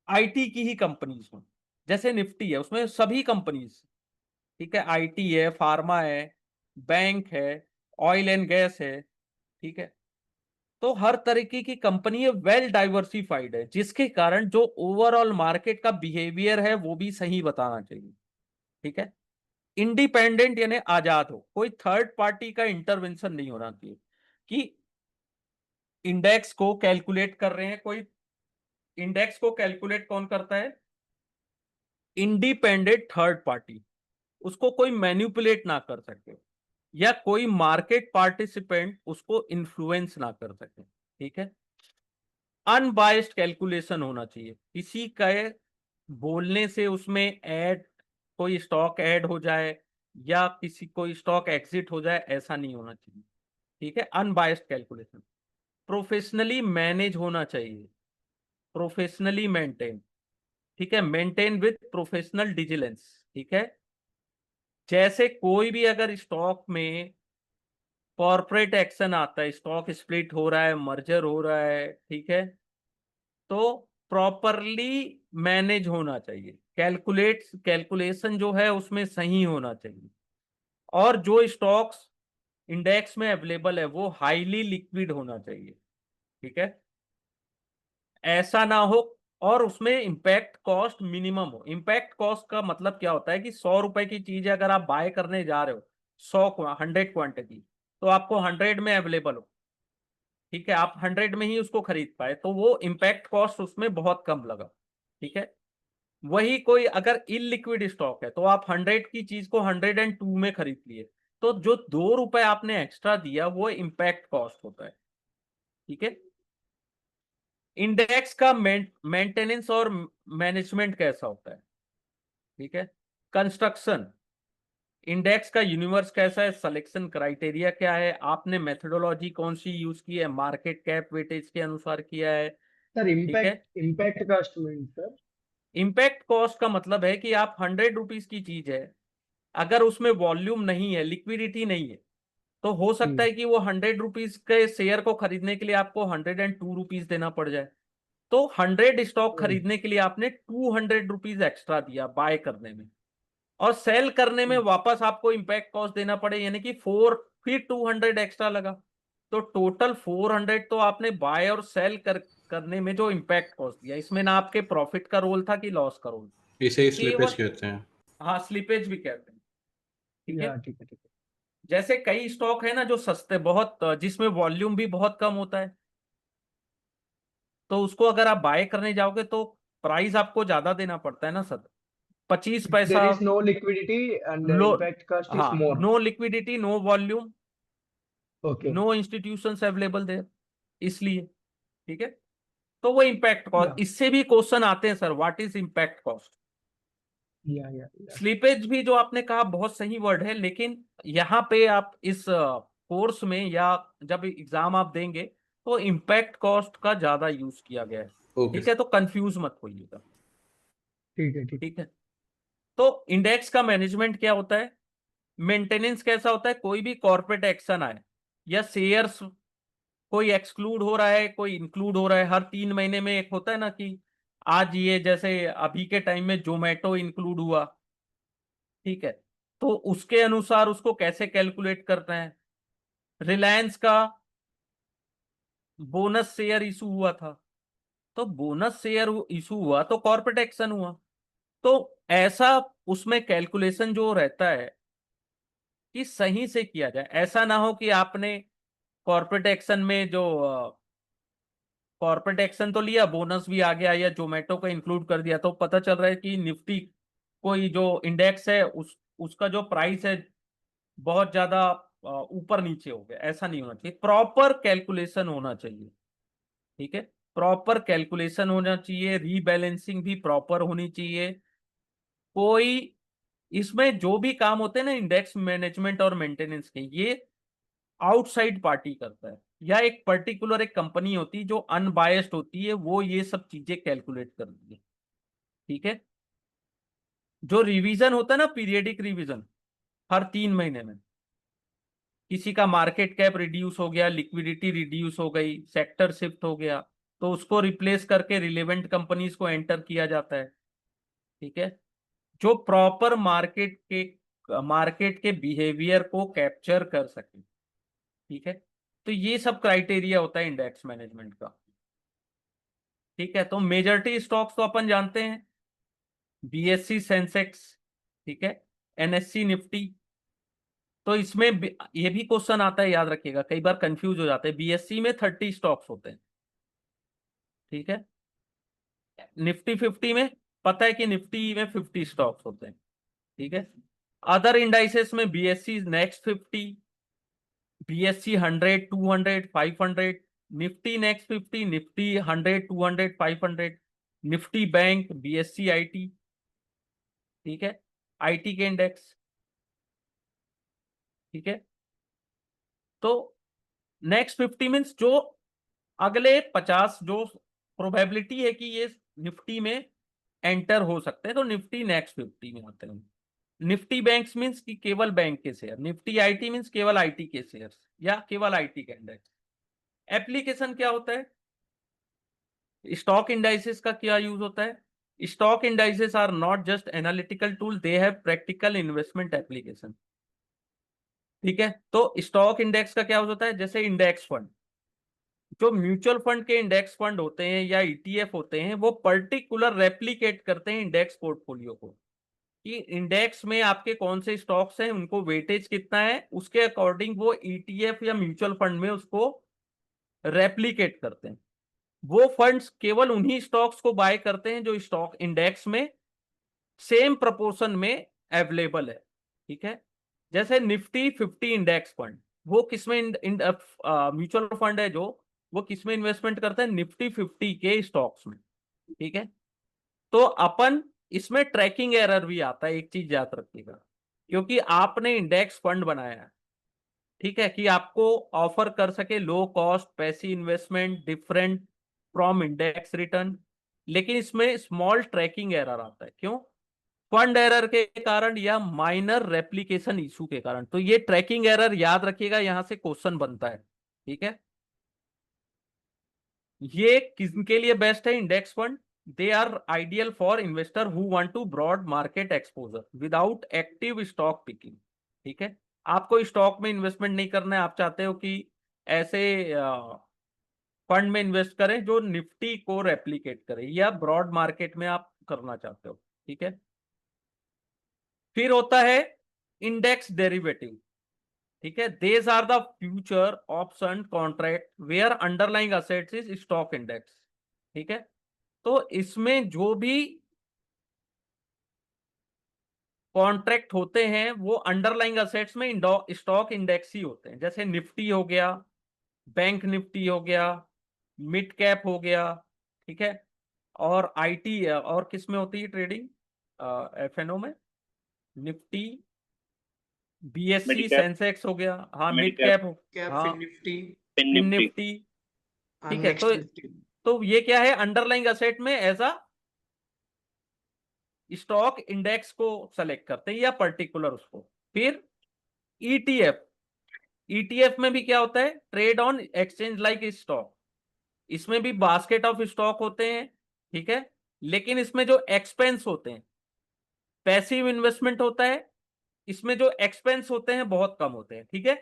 आईटी की ही कंपनीज हो। जैसे निफ्टी है उसमें सभी कंपनीज, ठीक है, आईटी है, फार्मा है, बैंक है, ऑयल एंड गैस है। ठीक है, तो हर तरीके की कंपनी है, वेल डाइवर्सिफाइड है, जिसके कारण जो ओवरऑल मार्केट का बिहेवियर है वो भी सही बताना चाहिए। ठीक है, इंडिपेंडेंट यानी आजाद हो, कोई थर्ड पार्टी का इंटरवेंशन नहीं होना चाहिए कि इंडेक्स को कैलकुलेट कर रहे हैं कोई। इंडेक्स को कैलकुलेट कौन करता है? इंडिपेंडेंट थर्ड पार्टी, उसको कोई मैनिपुलेट ना कर सके या कोई मार्केट पार्टिसिपेंट उसको इन्फ्लुएंस ना कर सके। ठीक है, अनबायस्ड कैलकुलेशन होना चाहिए, किसी का बोलने से उसमें ऐड कोई स्टॉक ऐड हो जाए या किसी कोई स्टॉक एग्जिट हो जाए, ऐसा नहीं होना चाहिए। ठीक है, अनबायस्ड कैलकुलेशन। प्रोफेशनली मैनेज होना चाहिए, प्रोफेशनली मेंटेन। ठीक है, मेंटेन विथ प्रोफेशनल डिजिलेंस। ठीक है, जैसे कोई भी अगर स्टॉक में कॉर्पोरेट एक्शन आता है, स्टॉक स्प्लिट हो रहा है, मर्जर हो रहा है, ठीक है, तो प्रॉपरली मैनेज होना चाहिए, कैलकुलेशन जो है उसमें सही होना चाहिए। और जो स्टॉक्स इंडेक्स में अवेलेबल है वो हाईली लिक्विड होना चाहिए। ठीक है, ऐसा ना हो और उसमें इंपैक्ट कॉस्ट मिनिमम हो। इंपैक्ट कॉस्ट का मतलब क्या होता है कि 100 रुपए की चीज अगर आप बाय करने जा रहे हो, 100 क्वांटिटी, तो आपको 100 में अवेलेबल हो। ठीक है, आप 100 में ही उसको खरीद पाए तो वो इंपैक्ट कॉस्ट उसमें बहुत कम लगा। ठीक है, वही कोई अगर इलिक्विड स्टॉक है तो आप 100 की चीज को 102 में खरीद लिए, तो जो 2 रुपए आपने एक्स्ट्रा दिया वो इंपैक्ट कॉस्ट होता है। ठीक है, इंडेक्स का मेंटेनेंस और मैनेजमेंट कैसा होता है? ठीक है, कंस्ट्रक्शन, इंडेक्स का यूनिवर्स कैसा है, सिलेक्शन क्राइटेरिया क्या है, आपने मेथोडोलॉजी कौन सी यूज की है, मार्केट कैप वेटेज के अनुसार किया है। सर ठीक है, impact cost mean sir. Impact cost का मतलब है कि आप 100 रुपीज की चीज है, अगर उसमें वॉल्यूम नहीं है, लिक्विडिटी नहीं है, तो हो सकता है कि वो 100 रुपीज के शेयर को खरीदने के लिए आपको 102 रुपीज देना पड़ जाए। तो 100 स्टॉक खरीदने के लिए आपने 200 रुपीज एक्स्ट्रा दिया बाय करने में, और सेल करने में वापस आपको इंपैक्ट कॉस्ट देना पड़े, यानी कि 4, फिर 200 एक्स्ट्रा लगा। तो टोटल 400 तो आपने बाय और सेल करने में जो इंपैक्ट कॉस्ट दिया, इसमें ना आपके प्रॉफिट का रोल था कि लॉस का रोल, इसे स्लिपेज केवल। कहते हैं। हाँ, स्लिपेज भी कहते हैं। ठीक है, या ठीक है ठीक है। जैसे कई स्टॉक है ना जो सस्ते बहुत, जिसमें वॉल्यूम भी बहुत कम होता है, तो उसको अगर आप बाय करने जाओगे तो प्राइस आपको ज्यादा देना पड़ता है ना सर, 25 There पैसा। is no liquidity and the low, impact cost is हाँ, more. No liquidity, no volume, Okay. No institutions available there, इसलिए। ठीक है, तो वो इम्पैक्ट Yeah. कॉस्ट, इससे भी क्वेश्चन आते हैं sir, what is impact cost. Yeah. Slippage भी जो आपने कहा बहुत सही वर्ड है, लेकिन यहाँ पे आप इस कोर्स में या जब एग्जाम आप देंगे तो इम्पैक्ट कॉस्ट का ज्यादा यूज किया गया है। ओके ठीक है, तो कंफ्यूज मत होइएगा। ठीक है, ठीक। ठीक है, तो इंडेक्स का मैनेजमेंट क्या होता है, मेंटेनेंस कैसा होता है, कोई भी कॉर्पोरेट एक्शन आए या शेयर्स कोई एक्सक्लूड हो रहा है, कोई इंक्लूड हो रहा है, हर 3 महीने में एक होता है ना कि आज ये जैसे अभी के टाइम में जोमेटो इंक्लूड हुआ। ठीक है, तो उसके अनुसार उसको कैसे कैलकुलेट करते हैं। रिलायंस का बोनस शेयर इशू हुआ था, तो बोनस शेयर इशू हुआ तो कॉर्पोरेट एक्शन हुआ। तो ऐसा उसमें कैलकुलेशन जो रहता है कि सही से किया जाए, ऐसा ना हो कि आपने कॉर्पोरेट एक्शन में जो कॉर्पोरेट एक्शन तो लिया, बोनस भी आ गया या जोमेटो को इंक्लूड कर दिया, तो पता चल रहा है कि निफ्टी कोई जो इंडेक्स है उसका जो प्राइस है बहुत ज्यादा ऊपर नीचे हो गया। ऐसा नहीं होना चाहिए, प्रॉपर कैलकुलेशन होना चाहिए। ठीक है, प्रॉपर कैलकुलेशन होना चाहिए, रीबैलेंसिंग भी प्रॉपर होनी चाहिए। कोई इसमें जो भी काम होते हैं ना इंडेक्स मैनेजमेंट और मेंटेनेंस के, ये आउटसाइड पार्टी करता है, या एक पर्टिकुलर एक कंपनी होती है जो अनबायस्ड होती है, वो ये सब चीजें कैलकुलेट करती है। ठीक है, जो रिवीजन होता है ना, पीरियडिक रिवीजन, हर 3 महीने में किसी का मार्केट कैप रिड्यूस हो गया, लिक्विडिटी रिड्यूस हो गई, सेक्टर शिफ्ट हो गया, तो उसको रिप्लेस करके रिलेवेंट कंपनीज को एंटर किया जाता है। ठीक है, जो प्रॉपर मार्केट के बिहेवियर को कैप्चर कर सके। ठीक है, तो ये सब क्राइटेरिया होता है इंडेक्स मैनेजमेंट का। ठीक है, तो मेजॉरिटी स्टॉक्स तो अपन जानते हैं, बीएससी सेंसेक्स, ठीक है, एनएससी निफ्टी। तो इसमें ये भी क्वेश्चन आता है, याद रखिएगा, कई बार कंफ्यूज हो जाते हैं। बीएससी में 30 स्टॉक्स होते हैं। ठीक है, निफ्टी 50 में पता है कि निफ्टी में 50 स्टॉक्स होते हैं। ठीक है, अदर इंडाइसेस में BSc next 50, BSc 100, 200, 500, Nifty next 50, Nifty 100, 200, 500, Nifty bank, BSc IT. ठीक है, आईटी के इंडेक्स। ठीक है, तो नेक्स्ट 50 मीन्स जो अगले 50 जो प्रोबेबिलिटी है कि ये निफ्टी में एंटर हो सकते हैं, तो निफ्टी नेक्स्ट 50 में आते हैं। निफ्टी बैंक्स मीन्स कि केवल बैंक के शेयर, निफ्टी आईटी मीन्स केवल आईटी के शेयर या केवल आईटी के इंडेक्स। एप्लीकेशन क्या होता है, स्टॉक इंडाइसेस का क्या यूज होता है। Stock indices are not just analytical tool, they have practical investment application. ठीक है, तो स्टॉक इंडेक्स का क्या यूज होता है, जैसे इंडेक्स फंड, जो म्यूचुअल फंड के इंडेक्स फंड होते हैं या ईटीएफ होते हैं, वो पर्टिकुलर रेप्लिकेट करते हैं इंडेक्स पोर्टफोलियो को, कि इंडेक्स में आपके कौन से स्टॉक्स हैं, उनको वेटेज कितना है, उसके अकॉर्डिंग वो ईटीएफ या म्यूचुअल फंड में उसको रेप्लिकेट करते हैं। वो फंड्स केवल उन्हीं स्टॉक्स को बाय करते हैं जो स्टॉक इंडेक्स में सेम प्रोपोर्शन में अवेलेबल है। ठीक है, जैसे निफ्टी 50 इंडेक्स फंड, वो किसमें म्यूचुअल फंड है जो, वो किसमें इन्वेस्टमेंट करते हैं, निफ्टी 50 के स्टॉक्स में। ठीक है, तो अपन इसमें ट्रैकिंग एरर भी आता है, एक चीज याद रखिएगा, क्योंकि आपने इंडेक्स फंड बनाया है, ठीक है, कि आपको ऑफर कर सके low cost passive investment different from index return, लेकिन इसमें स्मॉल ट्रैकिंग एरर आता है। क्यों, फंड एरर के कारण या माइनर रेप्लिकेशन इशू के कारण। तो ये ट्रैकिंग एरर याद रखिएगा, यहां से क्वेश्चन बनता है। ठीक है, ये किसके लिए बेस्ट है index fund, they are ideal for investor who want to broad market exposure without active stock picking. ठीक है, आपको स्टॉक में इन्वेस्टमेंट नहीं करना है, आप चाहते हो कि ऐसे फंड में इन्वेस्ट करें जो निफ्टी को रेप्लिकेट करे, या ब्रॉड मार्केट में आप करना चाहते हो। ठीक है, फिर होता है इंडेक्स डेरिवेटिव। ठीक है, these are the future option contract where underlying assets is stock index. ठीक है। तो इसमें जो भी कॉन्ट्रैक्ट होते हैं वो अंडरलाइंग असेट्स में स्टॉक इंडेक्स ही होते हैं, जैसे निफ्टी हो गया, बैंक निफ्टी हो गया, मिड कैप हो गया, ठीक है। और आईटी और किस में होती है ट्रेडिंग? एफएनओ में निफ्टी, बीएससी, Medicap, सेंसेक्स हो गया, हाँ मिड Medicap, कैप हो, कैप हाँ fin Nifty Fin fin Nifty. Nifty, ठीक एंड है। नेक्स्ट निफ्टी। तो ये क्या है, अंडरलाइंग असेट में एज अ स्टॉक इंडेक्स को सेलेक्ट करते हैं या पर्टिकुलर उसको। फिर ईटीएफ, ईटीएफ में भी क्या होता है, trade on exchange like stock. इसमें भी बास्केट ऑफ स्टॉक होते हैं, ठीक है। लेकिन इसमें जो एक्सपेंस होते हैं, पैसिव इन्वेस्टमेंट होता है, इसमें जो एक्सपेंस होते हैं बहुत कम होते हैं, ठीक है।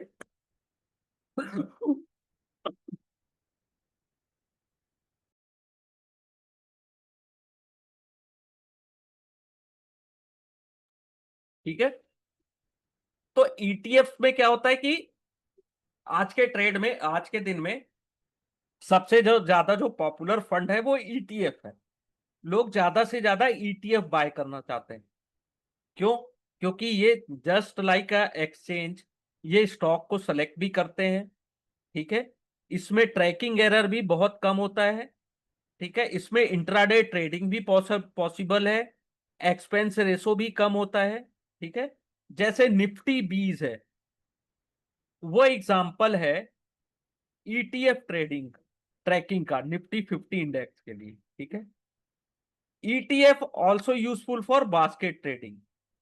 ठीक है। तो ईटीएफ में क्या होता है कि आज के ट्रेड में, आज के दिन में सबसे जो ज्यादा जो पॉपुलर फंड है वो ईटीएफ है। लोग ज्यादा से ज्यादा ईटीएफ बाय करना चाहते हैं। क्यों? क्योंकि ये जस्ट लाइक अ एक्सचेंज, ये स्टॉक को सेलेक्ट भी करते हैं, ठीक है। इसमें ट्रैकिंग एरर भी बहुत कम होता है, ठीक है। इसमें इंट्राडे ट्रेडिंग भी पॉसिबल है, एक्सपेंस रेशो भी कम होता है, ठीक है। जैसे निफ्टी 20 है, वो एग्जांपल है ईटीएफ ट्रेडिंग ट्रैकिंग का निफ्टी 50 इंडेक्स के लिए, ठीक है। ETF also useful for basket trading,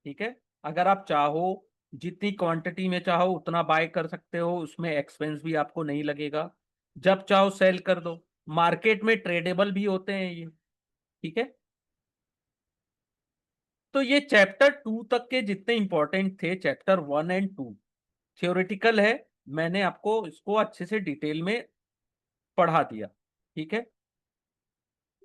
ठीक है। अगर आप चाहो जितनी क्वांटिटी में चाहो उतना बाय कर सकते हो, उसमें एक्सपेंस भी आपको नहीं लगेगा, जब चाहो सेल कर दो, मार्केट में ट्रेडेबल भी होते हैं ये, ठीक है। तो ये चैप्टर 2 तक के जितने इंपॉर्टेंट थे, चैप्टर 1 एंड 2 थ्योरेटिकल है, मैंने आपको इसको अच्छे से डिटेल में पढ़ा दिया, ठीक है।